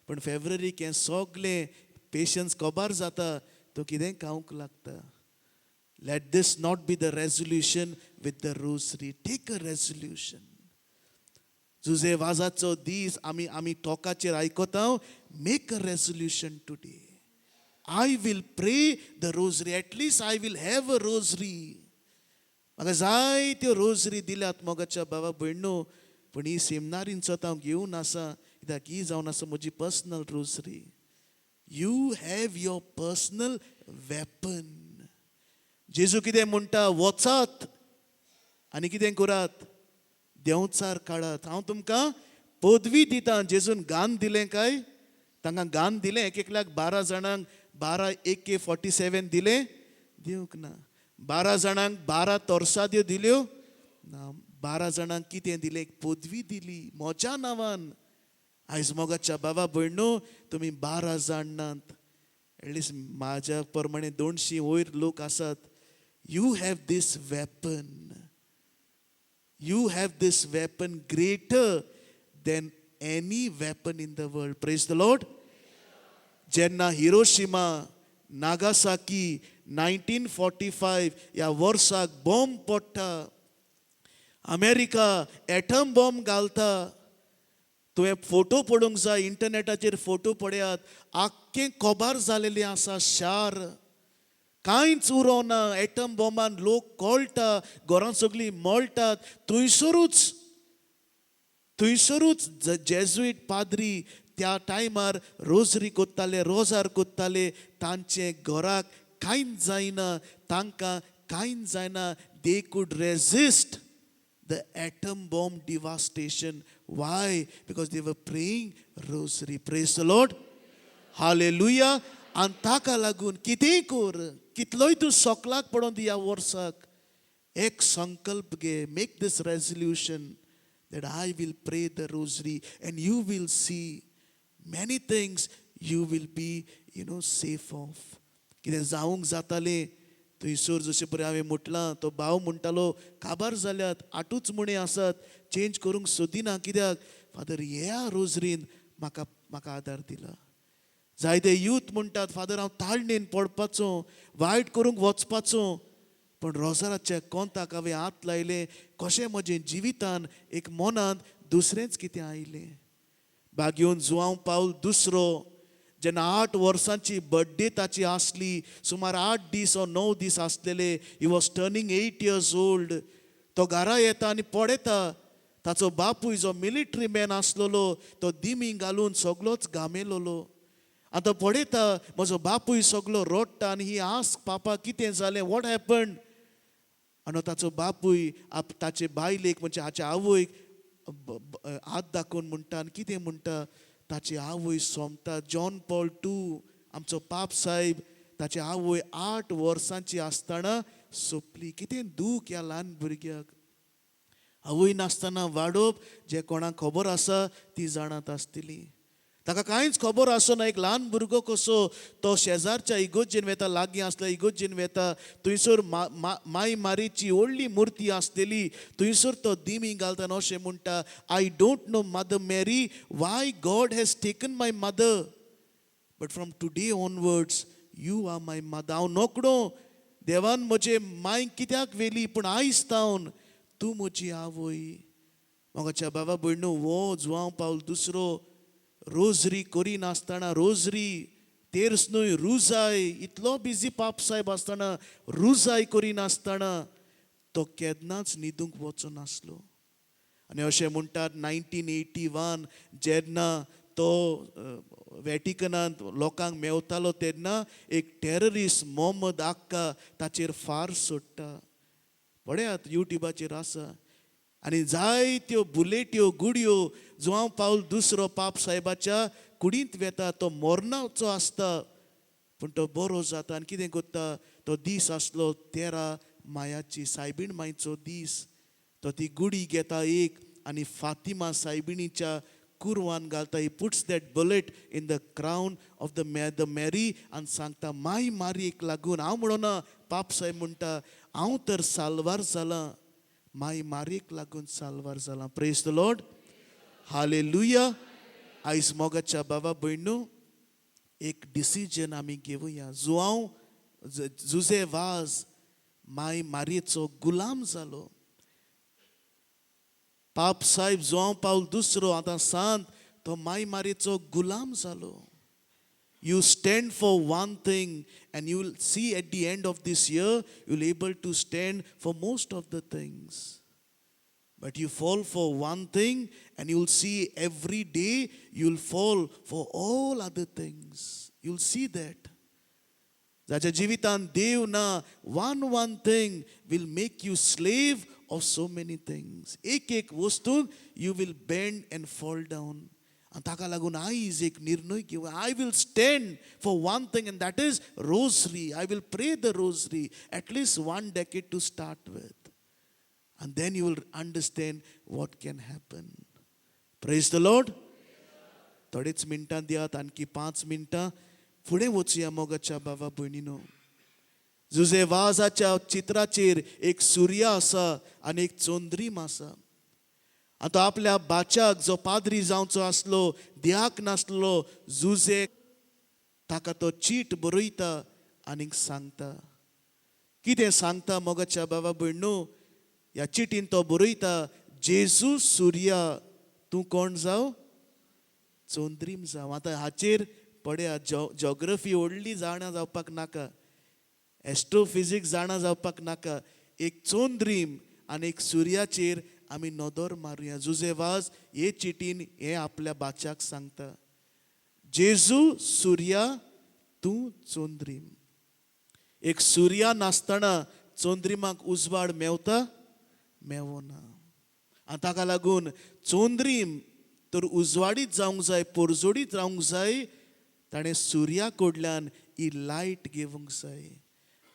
पण फेब्रुवारीक हें सगलें पेशन्स कोबार जाता, तो कितें खावंक लागता. Let this not be the resolution with the rosary. Take a resolution. जुजे वाजाचो दीस आमी टॉकाचेर आयकता, make a resolution today. I will pray the rosary. At least I will have a rosary. म्हाका जायत्यो रोजरी दिल्यात मोगाच्या बाबा भयणो, पण ही सेमिनारींचो हांव घेवन आसा, कित्याक ही जावन आसा म्हजी personal rosary. You have your personal weapon. जेजू कितें म्हणटा, वचात आनी कितें करात, देंवचार काडात. हांव तुमकां पदवी दितां. जेजून गान दिलें काय? तांकां गान दिलें, एकल्याक 12 जाणांक 12 AK-47 दिलें? दिवंक ना. 12 जाणांक 12 तोरसाद्यो दिल्यो ना. 12 जाणांक कितें दिलें? पदवी दिली म्हज्या नांवान. आयज मोगाच्या बाबा भयणो, तुमी 12 जाण नात, एटलिस्ट म्हाज्या प्रमाणे 200 वयर लोक आसात. You have this weapon. You have this weapon greater than any weapon in the world. Praise the Lord. जेन्ना हिरोशिमा, नागासाकी 1945 ह्या वर्साक बॉम्ब पडटा, अमेरिका एटम बॉम्ब घालता, तुवें फोटो पळोवंक जाय, इंटरनेटाचेर फोटो पळयात, आख्खें कोबार जालेलें आसा शार, कांयच उरोना. एटम बॉम्बान लोक कळटा, घरां सगळीं मळटात. थंयसरूच जेजुईट पाद्री त्या टायमार रोजरी कोत्ताले, रोजार कोत्ताले, तांचे घराक कांयच जायना, तांकां कांयच जायना. दे कूड resist the atom bomb devastation. Why? Because they were praying rosary. Praise the Lord. Hallelujah. आनी ताका लागून कितेंय कर, कितलोय तूं सोकलाक पडोन दी ह्या वर्साक, एक संकल्प घे. Make this resolution that I will pray the rosary, and you will see many things you will be, safe of. कितें जावंक जातालें थंयसर जशें पळय हांवें म्हटलां, तो भाव म्हणटालो काबार जाल्यात, 8च मुणे आसात, चेंज करूंक सोदिना. कित्याक? फादर, ह्या रोजरीन म्हाका आदार दिला. जायते यूथ म्हणटात फादर हांव ताळणेन पडपाचो, वायट करूंक वचपाचो. पण रोजाराच्या कोंताक हांवें हात लायले, कशें म्हजे जिवितान एक मनांत दुसरेंच कितें आयलें. बागेवन जुआंव पावल दुसरो जेन्ना 8 वर्सांची बर्थडे ताची आसली, सुमार 8 दीस वा 9 दीस आसलेले, he was turning 8 years old. तो घरा येता आनी पळयता ताचो बापूय जो मिलिटरी मॅन आसलेलो तो दिमी घालून सगळोच घामेलोलो. आतां पळयता म्हजो बापूय सगळो रोडटा आनी ही आस्क पापा कितें जालें, वॉट हॅपन्ड. आनी ताचो बापूय ताचे बायलेक म्हणजे हाच्या आवयक हात दाखोवन म्हणटा आनी कितें म्हणटा, ताची आवय सोमता. जॉन पॉल II आमचो पाप साहेब, ताची आवय 8 वर्सांची आसतना सोंपली. कितें दूख ह्या ल्हान भुरग्याक. आवय नासतना वाडोवप जे कोणाक खबर आसा ती जाणात आसतली. ताका कांयच खबर आसना एक ल्हान भुरगो कसो तो शेजारच्या इगोर्जेन वेता, लागीं आसल्या इगोर्जेन वेता. थंयसर माय मारेची व्हडली मुर्ती आसलेली, थंयसर तो दिमी घालतना अशें म्हणटा, I don't know Mother Mary why God has taken my mother, but from today onwards you are my mother. हांव नोकडो देवान म्हजे मांयक कित्याक वेली, पूण आयज तावन तूं म्हजी आवय. मोगाच्या बाबा भयणो, वो जुआंव पावल दुसरो रोजरी करी नासतना, रोजरी तेर्स न्हय रुजाय, इतलो बिजी पाप साहेब आसतना रुजाय करी नासतना तो केन्नाच न्हिदूंक वचो नासलो. आनी अशें म्हणटात 1981 जेन्ना तो वॅटिकनांत लोकांक मेवतालो तेन्ना एक टेररिस्ट मोहम्मद आक्का ताचेर फार सोडटा. पळयात युट्यूबाचेर आसा. आनी जायत्यो बुलेट्यो गुडयो जुआंव पावल दुसरो पाप साहेबाच्या कुडींत वेता. तो मोरनाचो आसता पूण तो बरो जाता. आनी कितें करता, तो दीस आसलो 13 मायाची सायबीण मायचो दीस. तो ती गुडी घेता एक आनी फातिमा सायबिणीच्या कुरवान घालता. He puts that bullet in the crown of the मॅरी आनी सांगता, माय मारयेक लागून. हांव म्हणना, पाप साहेब म्हणटा, हांव तर साल्वार जालां, माय मारयेक लागून साल्वार जालां. Praise the lord, hallelujah. आयज मोगाच्या बाबा भयणो, एक डिसिजन आमी घेवया. जुझे वाज माय मारयेचो गुलाम जालो. पाप साहेब जुआंव पावल दुसरो आतां सांत तो माय मारयेचो गुलाम जालो. You stand for one thing and you will see at the end of this year, you will able to stand for most of the things. But you fall for one thing and you will see every day you will fall for all other things. You will see that. जाच्या जिवितान देव ना, one thing will make you slave of so many things. एक वस्तून you will bend and fall down. आनी ताका लागून आयज एक निर्णय घेव. I will stand for one thing end that is rosary. I will pray the rosary at least 1 decade to start with. And then you will understand what can happen. Praise the Lord. थोडेच मिनटां दियात, आणखी 5 मिनटां फुडें वचुया मोगाच्या बाबा भयणीनो. जुझे वाजाच्या चित्राचेर एक सूर्य आसा आनी एक चोंद्रीम आसा. आतां आपल्या बाच्याक जो पाद्री जावचो आसलो, दियाक नासलो, जुझे ताका तो चीट बरयता आनीक सांगता. कितें सांगता मोगाच्या बाबा भयणो, ह्या चिटीन तो बरयता, जेजू सुर्या तूं कोण जाव, चोंद्रीम जाव. आतां हाचेर पळया, जॉग्रफी व्हडली जाणा जावपाक नाका, एस्ट्रोफिजिक्स जाणा जावपाक नाका. एक चोंद्रीम आनी एक सुर्याचेर आमी नदर मारुया. जुझे वाज हे चिटीन हे आपल्या बाच्याक सांगता, जेजू सुर्या तूं चोंद्रीम. एक सुर्या नासतना चोंद्रिमाक उजवाड मेवता, मेवना. आनी ताका लागून चोंद्रीम तर उजवाडीत जावंक जाय, परजोडीत रावंक जाय. ताणें सुर्या कडल्यान ही लायट घेवंक जाय.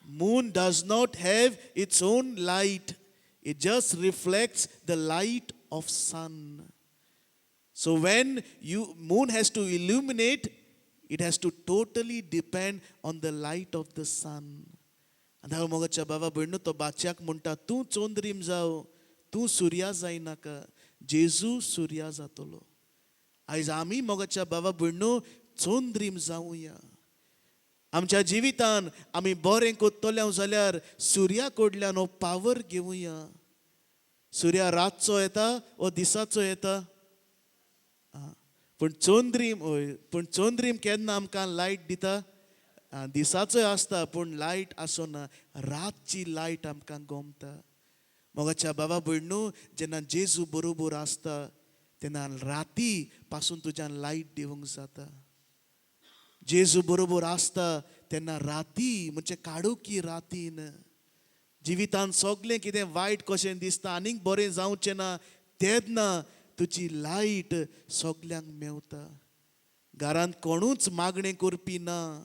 Moon does not have its own light. It just reflects the light of sun. So when moon has to illuminate, it has to totally depend on the light of the sun. And हांव मोगाच्या बाबा भयणो तो बाच्याक म्हणटा, तूं चोंद्रीम जाव, तूं सुर्या जायनाका, जेजू सुर्या जातलो. आयज आमी मोगाच्या बाबा भयणो चोंद्रीम जावुया. आमच्या जिवितान आमी बरें कोत्तोल्या जाल्यार सुर्या कडल्यान हो पावर घेवुया. सुर्या रातचो येता वो दिसाचो येता. पूण चोंद्रीम केन्ना आमकां लायट दिता. दिसाचोय आसता पूण लायट आसना. रातची लायट आमकां गोमता. मोगाच्या बाबा भयणू, जेन्ना जेजू बरोबर आसता तेन्ना राती पासून तुज्यान लायट दिवंक जाता. जेजू बरोबर आसता तेन्ना राती म्हणजे काडोखी रातीन जिवितान सगळें कितें वायट कशें दिसता आनीक बरें जावचें ना तेन्ना तुजी लायट सगल्यांक मेवता. घरांत कोणूच मागणें करपी ना.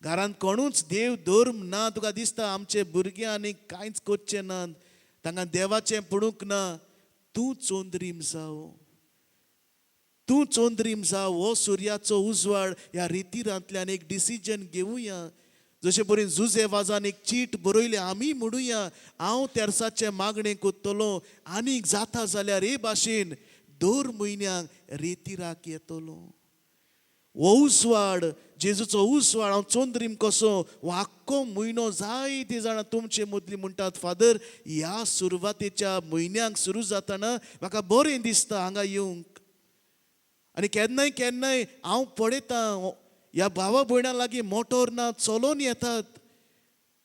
घरांत कोणूच देव धर्म ना. तुका दिसता आमचे भुरगे आनीक कांयच करचें ना, तांकां देवाचें पडूंक ना. तूं चोंद्रीम जावं. तूं चोंद्रीम जाव. हो सुर्याचो उजवाड ह्या रितीरांतल्यान एक डिसिजन घेवुया. जशे परेन जुजेवाजान एक चीट बरयलें आमी म्हणुया हांव तेर्साचें मागणें कोत्तलो आनीक जाता जाल्यार हे भाशेन दर म्हयन्याक रेतीराक येतलो. हो उसवाड जेजूचो उसवाड हांव चोंद्रीम कसो हो आख्खो म्हयनो जायतीं जाणां तुमचे मदलीं म्हणटात फादर ह्या सुरवातेच्या म्हयन्याक सुरू जाताना म्हाका बरें दिसता हांगा येवंक. आनी केन्नाय केन्नाय हांव पळयतां ह्या भावा भयणां लागीं मोटोर ना चलोवन येतात.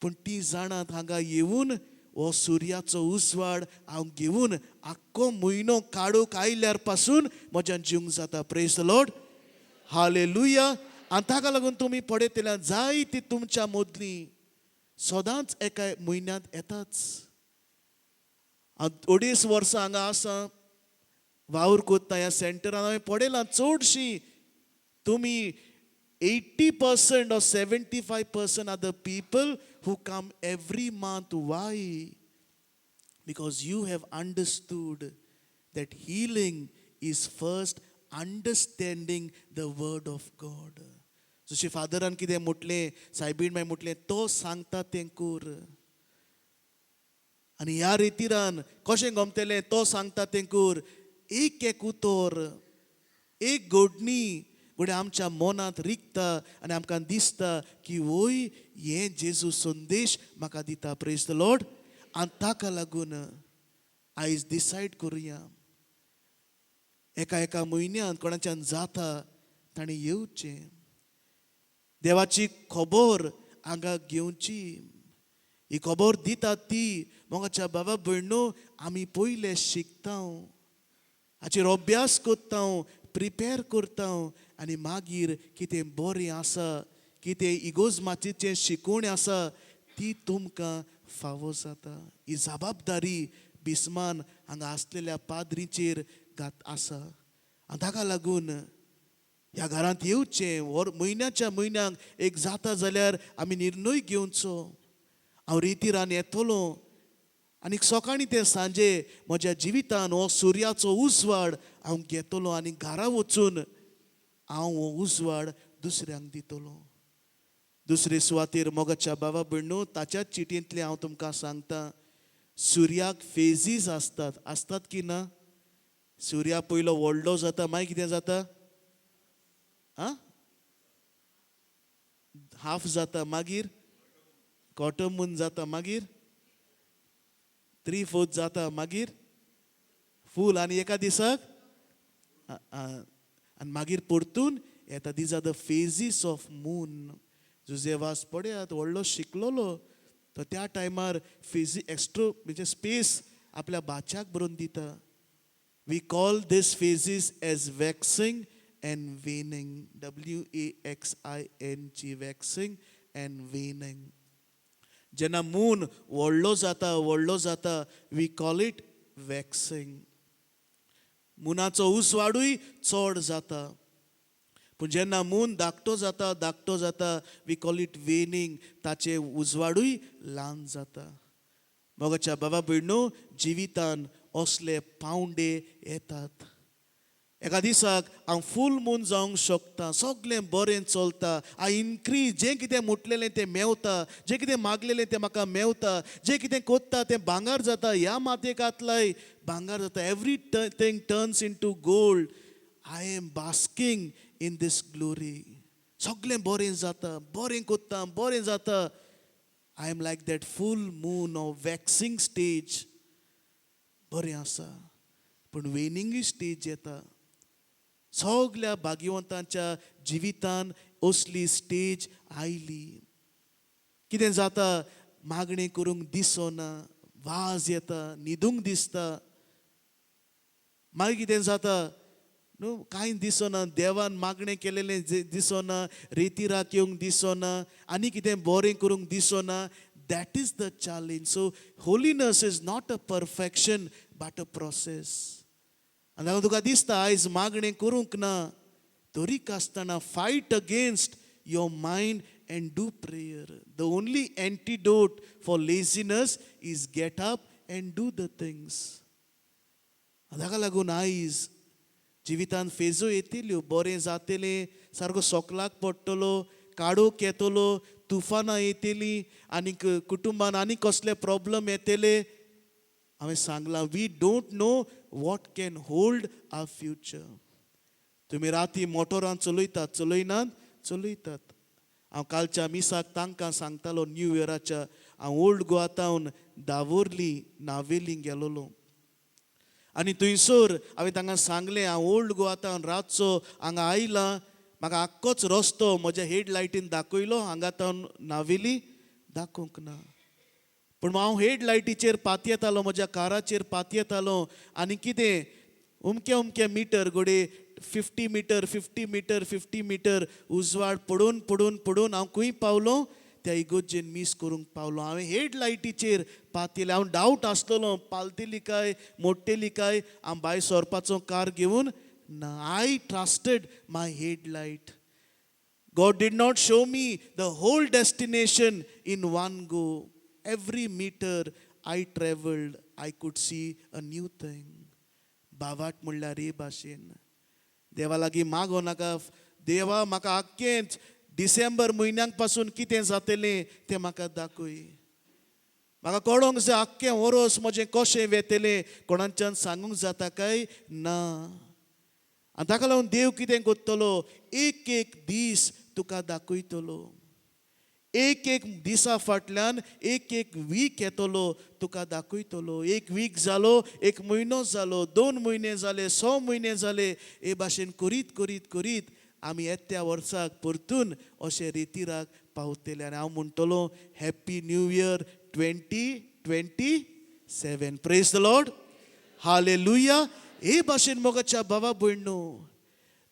पूण तीं जाणात हांगा येवन हो सुर्याचो उसवाड हांव घेवन आख्खो म्हयनो काडूंक आयल्यार पासून म्हज्यान जिवंक जाता. Praise the lord. हालेलुया. आनी ताका लागून तुमी पळयतल्यार जायतीं तुमच्या मदलीं सदांच एका म्हयन्यांत येताच. हांव 2.5 वर्सां हांगा आसा वावर कोत्ता ह्या सेंटरान. हांवें पळयलां चडशीं तुमी 80% or 75% are the people who come every month. Why? Because you have understood that healing is first understanding the word of God. जशें फादरान कितें म्हटलें, सायबीण मागीर म्हटलें तो सांगता तें कर. आनी ह्या रितीरान कशें गमतलें तो सांगता तें कर. एक उतर, एक घडणी घडये आमच्या मनांत रिगता आनी आमकां दिसता की वय हें जेजू संदेश म्हाका दिता. Praise the Lord. आनी ताका लागून आयज डिसायड करुया एका म्हयन्यांत कोणाच्यान जाता ताणें येवचें. देवाची खबर हांगा घेवची. ही खबर दिता ती मोगाच्या बाबा भयणो आमी पयले शिकता, हाचेर अभ्यास करता, प्रिपेर करता आनी मागीर कितें बरें आसा, कितें इगोजमाचें शिकवण आसा ती तुमकां फावो जाता. ही जबाबदारी बिस्मान हांगा आसलेल्या पाद्रीचेर आसा. आनी ताका लागून ह्या घरांत येवचें. म्हयन्याच्या म्हयन्याक एक जाता जाल्यार आमी निर्णय घेवचो. हांव रितीरान येतलो आनी सकाळीं ते सांजे म्हज्या जिवितान हो सुर्याचो उजवाड हांव घेतलो आनी घरा वचून हांव हो उजवाड दुसऱ्यांक दितलो. दुसरे सुवातेर मोगाच्या बाबा भयणो ताच्याच चिटयेंतले हांव तुमकां सांगता सुर्याक फेजीस आसतात की ना. सुर्या पयलो व्हडलो जाता मागीर कितें जाता, हाफ जाता, मागीर क्वॉर्टर मून जाता, मागीर 3/4 जाता, मागीर फूल आनी एका दिसाक आनी मागीर परतून येता. These are the phases of moon. जुजेवास पळयात व्हडलो शिकलोलो तो त्या टायमार फेजी एक्स्ट्रो म्हणजे स्पेस आपल्या बाच्याक बरोवन दिता. We call this phases as waxing and waning. WAXING waxing and waning. जेन्ना मून व्हडलो जाता वी कॉल इट वॅक्सिंग. मुनाचो उसवाडूय चड जाता. पूण जेन्ना मून धाकटो जाता वी कॉल इट वेनिंग. ताचे उजवाडूय ल्हान जाता. मोगाच्या बाबा भयणो जिवितान असले पावंडे येतात. एका दिसाक हांव फूल मून जावंक शकता, सगळें बरें चलता, हांव इनक्रीज जें कितें म्हटलेलें तें मेवता, जें कितें मागलेलें तें म्हाका मेवता, जें कितें कोत्ता तें भांगार जाता. ह्या मातयेक घातलाय भांगार जाता. Everything turns into gold. I am basking in this glory. सगळें बरें जाता, बरें कोत्ता, बरें जाता. I am like that full moon of waxing stage. बरें आसा, पूण वेनिंगूय स्टेज येता. सगल्या भाग्यवंतांच्या जिवितान असली स्टेज आयली. कितें जाता, मागणें करूंक दिसना, वाज येता, न्हिदूंक दिसता. मागीर कितें जाता, न्हू कांय दिसना, देवान मागणें केलेलें दिसना, रेतीराक येवंक दिसना, आनी कितें बरें करूंक दिसना. That is the challenge. So holiness is not a perfection but a process. आनी हांव तुका दिसता आयज मागणें करूंक ना, तरीक आसतना fight against your mind and do prayer. The only antidote for laziness is get up and do the things. हाका लागून आयज जिवितान फेजो येतल्यो, बरें जातलें, सारको सोकलाक पडटलो, काडोक येतलो, तुफानां येतलीं, आनीक कुटुंबान आनी कसले प्रॉब्लम येतले. हांवें सांगलां, we don't know what can hold our future. तुमी राती मोटरान चलयनात. हांव कालच्या मिसाक तांकां सांगतालो न्यू इयराच्या. हांव ओल्ड गोवातावन दावोर्ली नावेलीं गेलोलो. आनी थंयसर हांवें तांकां सांगलें, हांव ओल्ड गोवातावन रातचो हांगा आयलां. म्हाका आख्खोच रस्तो म्हज्या हेडलायटीन दाखयलो, हांगा तावन नावेली दाखोवंक ना. पूण हांव हेडलायटीचेर पातयेतालो, म्हज्या काराचेर पातयेतालो, आनी कितें उमके मिटर घोडे 50 मिटर उजवाड पडून हांव खंय पावलो, त्या इगोर्जेन मीस करूंक पावलो. हांवें हेडलायटीचेर पातयलें. हांव डावट आसलेलो, पालतली काय मोडटली काय. हांव भायर सरपाचो कार घेवन ना. I trusted my headlight. God did not show me the whole destination in one go. Every meter I traveled, I could see a new thing. बावाट म्हणल्यार हे भाशेन देवा लागीं मागो नाका, देवा म्हाका आख्खेंच डिसेंबर म्हयन्याक पासून कितें जातलें तें म्हाका दाखय. म्हाका कळोंक जाय आख्खें वरोस म्हजें कशें वेतलें. कोणाच्यान सांगूंक जाता काय ना. आनी ताका लागून देव कितें करतलो, एक दीस तुका दाखयतलो. एक दिसा फाटल्यान एक वीक येतलो, तुका दाखयतलो. एक वीक जालो, एक म्हयनो जालो, 2 म्हयने जाले, 6 म्हयने जाले. हे भाशेन करीत आमी येत्या वर्साक परतून अशे रितीराक पावतले. आनी हांव म्हणटलो happy new year 2027. Praise the lord. Hallelujah. हे भाशेन मोगाच्या भावा भयणो,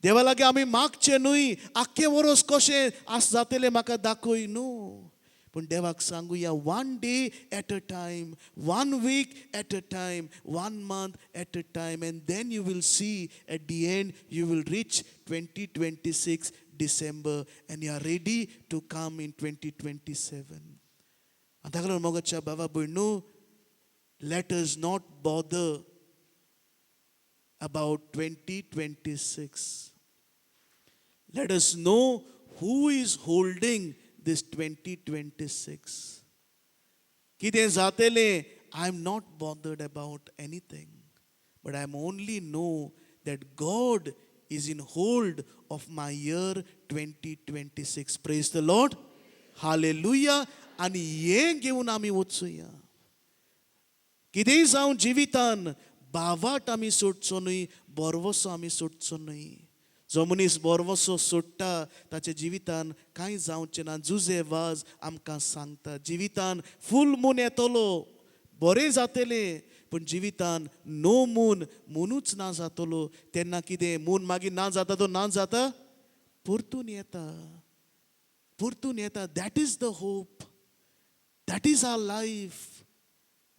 देवा लागीं आमी मागचें न्हय आख्खें वरोस कशें जातलें म्हाका दाखय न्हू, पूण देवाक सांगुया, 1 day at a time, 1 week at a time, 1 month at a time, and then you will see at the end you will reach 2026 December and you are ready to come in 2027. ताका लागून मोगाच्या भावा भयणो, let us not bother about 2026. Let us know who is holding this 2026. Kidein zatele, I am not bothered about anything, but I am only know that God is in hold of my year 2026. Praise the Lord. Hallelujah. Ani हें घेवन आमी वचुया. कितेंय जावं जिवितान बावाट आमी सोडचो न्हय, बोरवोसो आमी सोडचो न्हय. जो मनीस बोरवोसो सोडटा ताच्या जिवितान कांय जावचें ना. जुजे वाज आमकां सांगता, जिवितान फूल मून येतलो, बरें जातलें, पूण जिवितान नो मुनूच ना जातलो. तेन्ना कितें, मून मागीर ना जाता तो ना जाता, परतून येता. That is the hope. That is our life.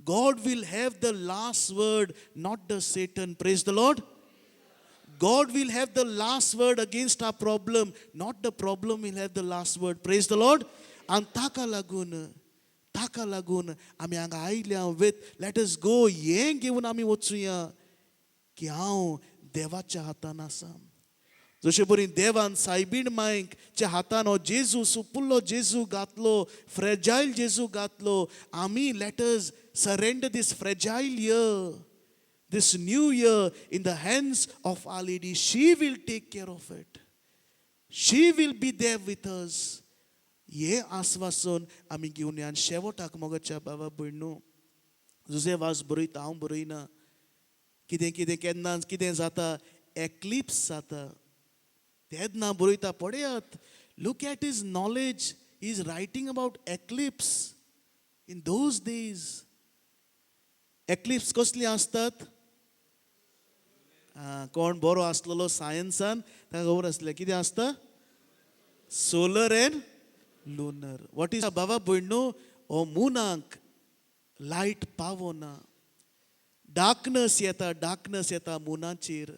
God will have the last word, not the Satan. Praise the Lord. God will have the last word against our problem, not the problem will have the last word. Praise the Lord. And taka lagun आमी हांगा आयल्या with let us go. हें घेवन आमी वचुया की हांव देवाच्या हातान आसा. जशे परी देवान सायबीण मांयच्या हातान हो जेजू, सुपुल्लो जेजू घातलो, फ्रेजायल जेजू घातलो. आमी let us surrender this fragile year, this new year in the hands of Our Lady. She will take care of it. She will be there with us. हे आस्वासन आमी घेवन या. आनी शेवटाक मोगाच्या बाबा भयणू, जुजे वाज बरयता, हांव बरयना. कितें कितें केन्ना कितें जाता, एक्लिप्स जाता, तेन्ना बरयता. पळयात, look at his knowledge. He is writing about eclipse in those days. Eclipse कसली आसतात? कोण बरो आसलेलो सायन्सान ताका खबर आसलें कितें आसता. Solar end lunar. What is बाबा भयणू, हो मुनाक लायट पावना. डार्कनस येता मुनाचेर.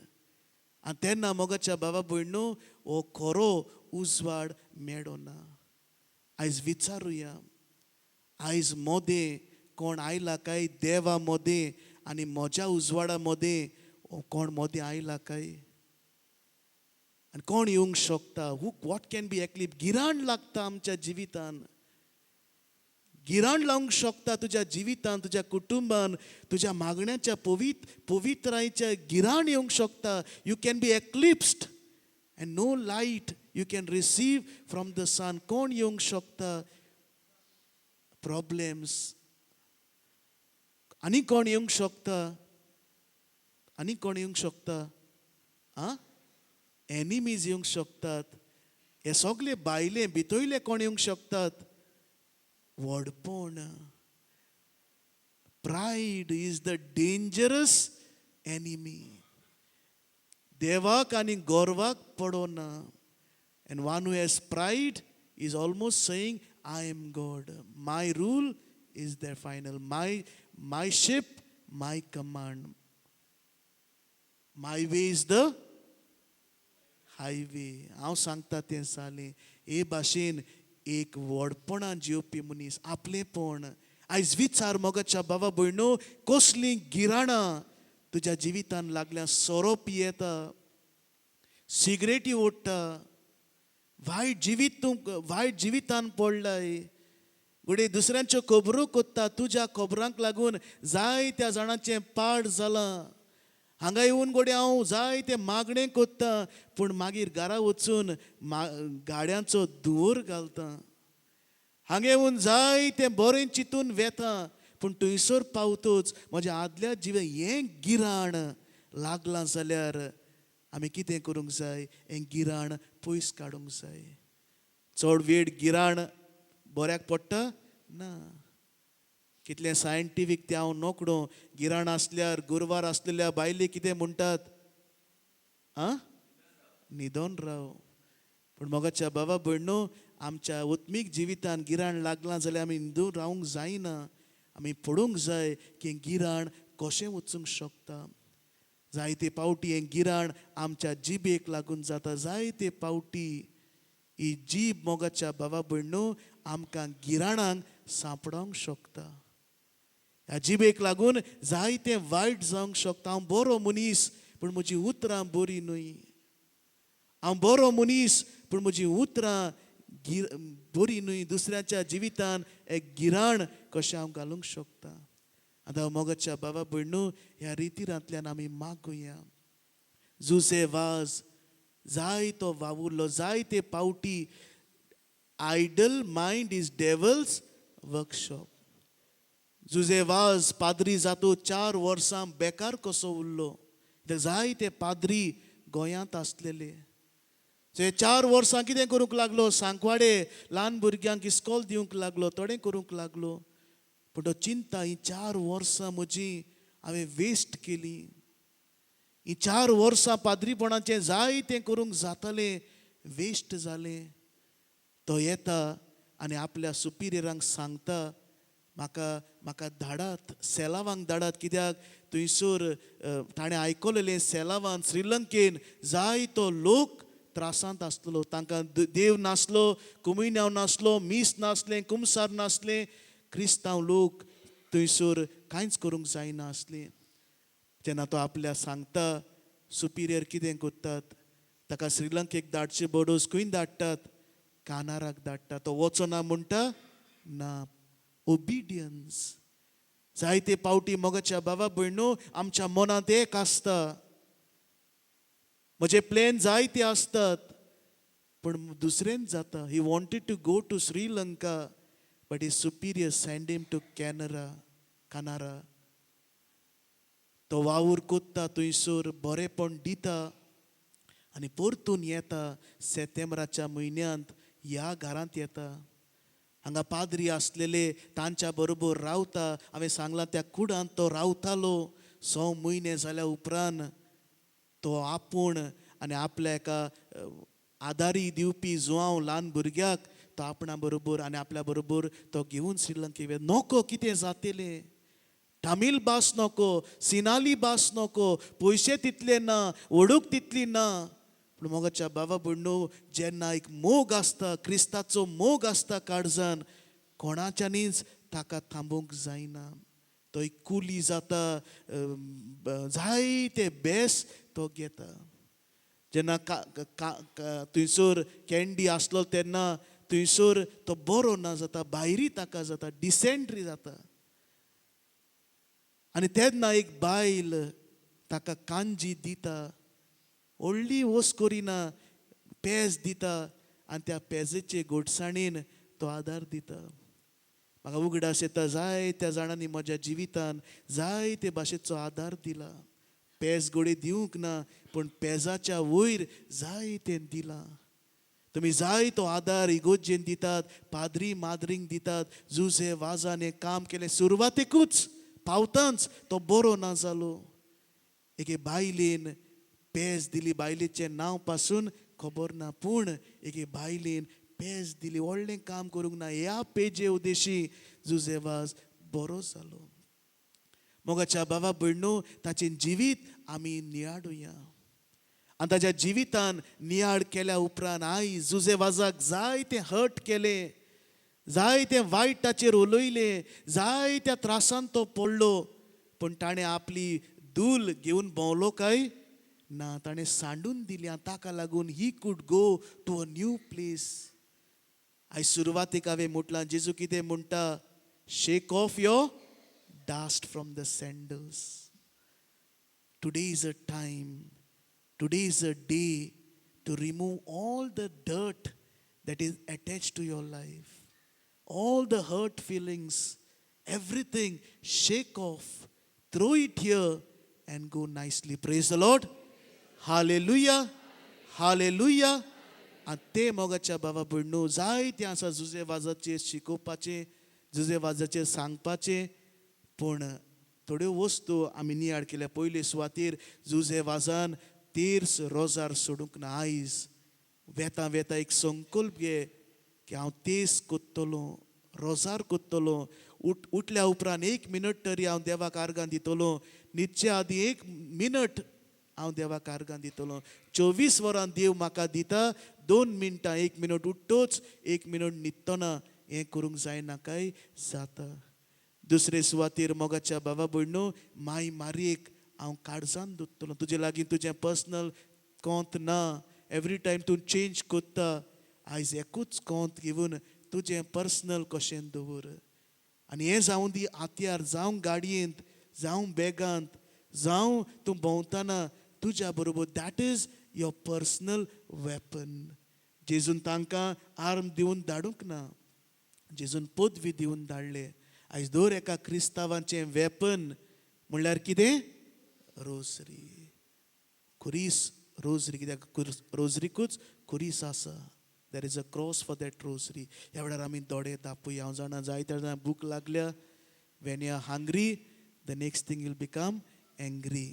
आनी तेन्ना मोगाच्या बाबा भयणू हो खरो उजवाड मेळना. आयज विचारुया, आयज मोदें कोण आयला काय देवा मोदें, आनी म्हज्या उजवाडा मोदें कोण मोदें आयला काय? आनी कोण येवंक शकता? What can be एक्लिप? गिराण लागता आमच्या जिवितान. गिराण लावंक शकता तुज्या जिवितान, तुज्या कुटुंबान, तुज्या मागण्याच्या पवित्रायेच्या गिराण येवंक शकता. You can be eclipsed and no light you can receive from the sun. कोण येवंक शकता? प्रॉब्लेम्स. आनी कोण येवंक शकता? आनी कोण येवंक शकता? एनिमीज येवंक शकतात. हे सगळे भायले भितरले कोण येवंक शकतात? व्हडपण. Pride is the dangerous enemy. देवाक आनी गोरवाक पडोना. And one who has pride is almost saying, I am God. My rule is the final. My ship, my command. My way is the highway. हांव सांगता तें जालें. हे भाशेन एक व्हडपणान जिवपी मनीस, आपलेपण. आयज विचार मोगाच्या बाबा भयणू, कसलीं गिराणां तुज्या जिवितान लागल्या. सोरो पियेता, सिगरेटी ओडटा, वायट जिवितान पडलाय. घडये दुसऱ्यांच्यो खबरो कोत्ता. तुज्या खबरांक लागून जायत्या जाणांचें पाड जालां. हांगा येवन घडये हांव जायते मागणें कोत्ता, पूण मागीर घरा वचून गाड्यांचो धुंवर घालता. हांगा येवन जायते बरें चिंतून वेता, पूण थंयसर पावतूच म्हज्या आदल्या जिवे हें गिराण लागलां जाल्यार आमी कितें करूंक जाय? हें गिराण पयस काडूंक जाय. चड वेळ गिराण बऱ्याक पडटा ना. कितलें सायंटिफीक तें हांव नोकडो. गिराण आसल्यार, गुरवार आसलेल्या बायले कितें म्हणटात? न्हिदोन राव. पूण मोगाच्या बाबा भयणू, आमच्या ओत्मीक जिवितान गिराण लागलां जाल्यार आमी न्हिदून रावंक जायना. आमी पळोवंक जाय की हें गिराण कशें वचूंक शकता. जायते पावटी हें गिराण आमच्या जिबेक लागून जाता. जायते पावटी ही जीब मोगाच्या बाबा भयणू आमकां गिराणांक सांपडोंक शकता. ह्या जिबेक लागून जायतें वायट जावंक शकता. हांव बरो मनीस, पूण म्हजीं उतरां बरीं न्हय. हांव बरो मनीस, पूण म्हजीं उतरां बरीं न्हय. दुसऱ्याच्या जिवितान एक गिराण कशें हांव घालूंक शकता. आतां मोगाच्या बाबा भयणू, ह्या रितीरांतल्यान आमी मागुया. जुजे वाज जायतो वावुरलो. जायते पावटी idle mind is devil's workshop. Jose Vaz पाद्री जातू 4 वर्सां बेकार कसो उरलो. जायते पाद्री गोंयांत आसलेले. 4 वर्सां कितें करूंक लागलो? सांकवाडे ल्हान भुरग्यांक इस्कॉल दिवंक लागलो, थोडें करूंक लागलो. पूण तो चिंता, ही 4 वर्सां म्हजीं हांवें वेस्ट केलीं. ही 4 वर्सां पाद्रीपणाचें जायतें करूंक जातालें, वेस्ट जालें. तो येता आनी आपल्या सुपिरियरांक सांगता, म्हाका धाडात, सेलावांक धाडात. कित्याक थंयसर ताणें आयकलेलें सेलावान श्रीलंकेन जायतो लोक त्रासांत आसलेलो. तांकां देव नासलो, कुमिन्यांव नासलो, मीस नासलें, कुमसार नासलें. क्रिस्तांव लोक थंयसर कांयच करूंक जायना आसलें. जेन्ना तो आपल्या सांगता, सुपिरियर कितें कोत्तात? ताका श्रीलंकेक धाडचे बडोस खंय धाडटात? कानाराक धाडटा. तो वचना म्हणटा ना. ओबिडियन्स. जायते पावटी मोगाच्या बाबा भयणू आमच्या मनांत एक आसता. म्हजे प्लॅन जायते आसतात, पण दुसरेंच जाता. He wanted to go to Sri Lanka but he superior send him to Kanara. तो वावूर कोत्ता थंयसर बरेपण दिता आनी परतून येता सेप्टेंबराच्या म्हयन्यांत ह्या घरांत येता. हांगा पाद्री आसलेले तांच्या बरोबर रावता. हांवें सांगलां त्या कुडांत तो रावतालो. 6 म्हयने जाल्या उपरांत तो आपूण आनी आपल्या एका आदारी दिवपी जुआंव ल्हान भुरग्याक तो आपणा बरोबर आनी आपल्या बरोबर तो घेवन श्रीलंके नको कितें जातलें. तामील भास नको, सिनाली भास नको, पयशे तितले ना, वडूक तितली ना. पूण मोगाच्या बाबा भयणो, जेन्ना एक मोग आसता, क्रिस्ताचो मोग आसता काळजान, कोणाच्यानीच ताका थांबोवंक जायना. तो एक कुली जाता, जायते बेस तो घेता. जेन्ना थंयसर कॅन्डी आसलो तेन्ना थंयसर तो बरो ना जाता, भायरी ताका जाता, डिसेंट्री जाता. आनी तेन्ना एक बायल ताका कांजी दिता, व्हडली वोस करिना, पेज दिता आनी त्या पेजेचे घोटसाणेन तो आदार दिता. म्हाका उगडास येता, जायत्या जाणांनी म्हज्या जिवितान जायते भाशेचो आदार दिला. पेज गोडे दिवंक ना, पूण पेजाच्या वयर जायतें दिलां. तुमी जाय तो आदार इगोजेन दितात, पाद्री माद्रींक दितात. जुजे वाजान हें काम केलें सुरवातेकूच पावतांच तो बरो ना जालो. एके बायलेन पेज दिली, बायलेचें नांव पासून खबर ना, पूण एके बायलेन पेज दिली. व्हडलें काम करूंक ना, ह्या पेजे उदेशी जुजेवाज बरो जालो. मोगाच्या बाबा भयणो, ताचें जिवीत आमी नियाडुया. आनी ताच्या जिवितान नियाड केल्या उपरांत आयज जुजेवाजाक जायतें हर्ट केलें, जायतें वायट ताचेर उलयलें, जायत्या त्रासान तो पडलो. पूण ताणें आपली दूल घेवन भोंवलो काय ना, ताणें सांडून दिली. आनी ताका लागून he could go to a new place. आयज सुरवातेक हांवें म्हटलां, जेजू कितें म्हणटा, shake off your dust from the sandals. Today is a time, today is a day to remove all the dirt that is attached to your life, all the hurt feelings, everything. Shake off, throw it here and go nicely. Praise the Lord. Hallelujah, hallelujah. आनी ते मोगाच्या बाबा भयणो, जायतें आसा जुजे वाजाचेर शिकोवपाचें, जुजे वाजाचेर सांगपाचें. पूण थोड्यो वस्तू आमी नियाड केल्या. पयले सुवातेर जुजे वाजान तेर्स रोजार सोडूंक ना. आयज वेता वेता एक संकल्प घे की हांव तेस कोत्तलो, रोजार कोत्तलो. उठल्या उपरांत 1 मिनट तरी हांव देवाक आर्गां दितलो. न्हिदचे आदीं 1 मिनट हांव देवाक आर्गां दितलो. 24 वरां देव म्हाका दिता 2 मिनटां. 1 मिनट उठ्ठोच 1 मिनट न्हिदतना हें करूंक जायना काय जाता. दुसरे सुवातेर मोगाच्या बाबा भयणो, माय मारयेक हांव काळजान दवरतलो. तुजे लागीं तुजें पर्सनल कोंत ना. एवरी टायम तूं चेंज कोत्ता. आयज एकूच कोंत घेवन तुजें पर्सनल कशें दवर. आनी हें जावं दी हात्यार, जावं गाडयेंत, जावं बॅगांत, जावं तूं भोंवतना तुज्या बरोबर. That is your personal weapon. जेजून तांकां आर्म दिवन धाडूंक ना, जेजून पदवी दिवन धाडले. आयज दर एका क्रिस्तांवाचें वेपन म्हणल्यार कितें? रोजरी. खुरीस रोजरी. कित्याक रोजरीकूच खुरीस आसा. There is a cross for that rosary. ह्या वेळार आमी दोळे धांपूया. हांव जाणा जायत्या जाणां भूक लागल्या. When you are hungry the next thing will become angry.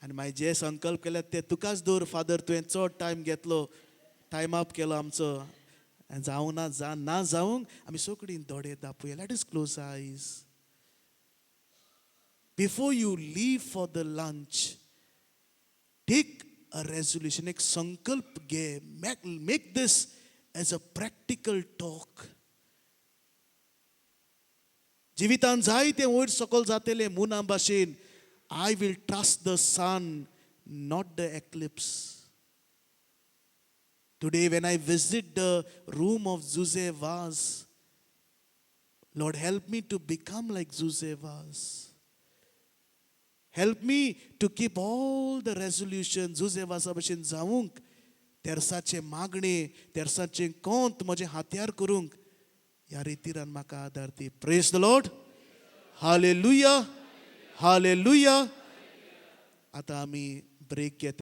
आनी मागीर जे संकल्प केल्यात ते तुकाच दवर. फादर तुवें चड टायम घेतलो, टायम अप केलो आमचो. जावं ना ना जावंक आमी सगळीं दोळे धांपूया. Let us close eyes. Before you leave for the lunch, take a resolution. एक संकल्प घे. Make this as a practical talk. जिवितान जायतें वयर सकयल जातलें मुना भाशेन. I will trust the sun, not the eclipse. Today, when I visit the room of Zuse vase, Lord, help me to become like Zuse vase. Help me to keep all the resolutions. Zuse vase bhashen जावंक तेर्साचे मागणे तेर्साचे कोंत म्हजे हात्यार करूंक ह्या रितीरान म्हाका आदार दी. Praise the lord. Hallelujah hallelujah. आतां आमी ब्रेक घेता.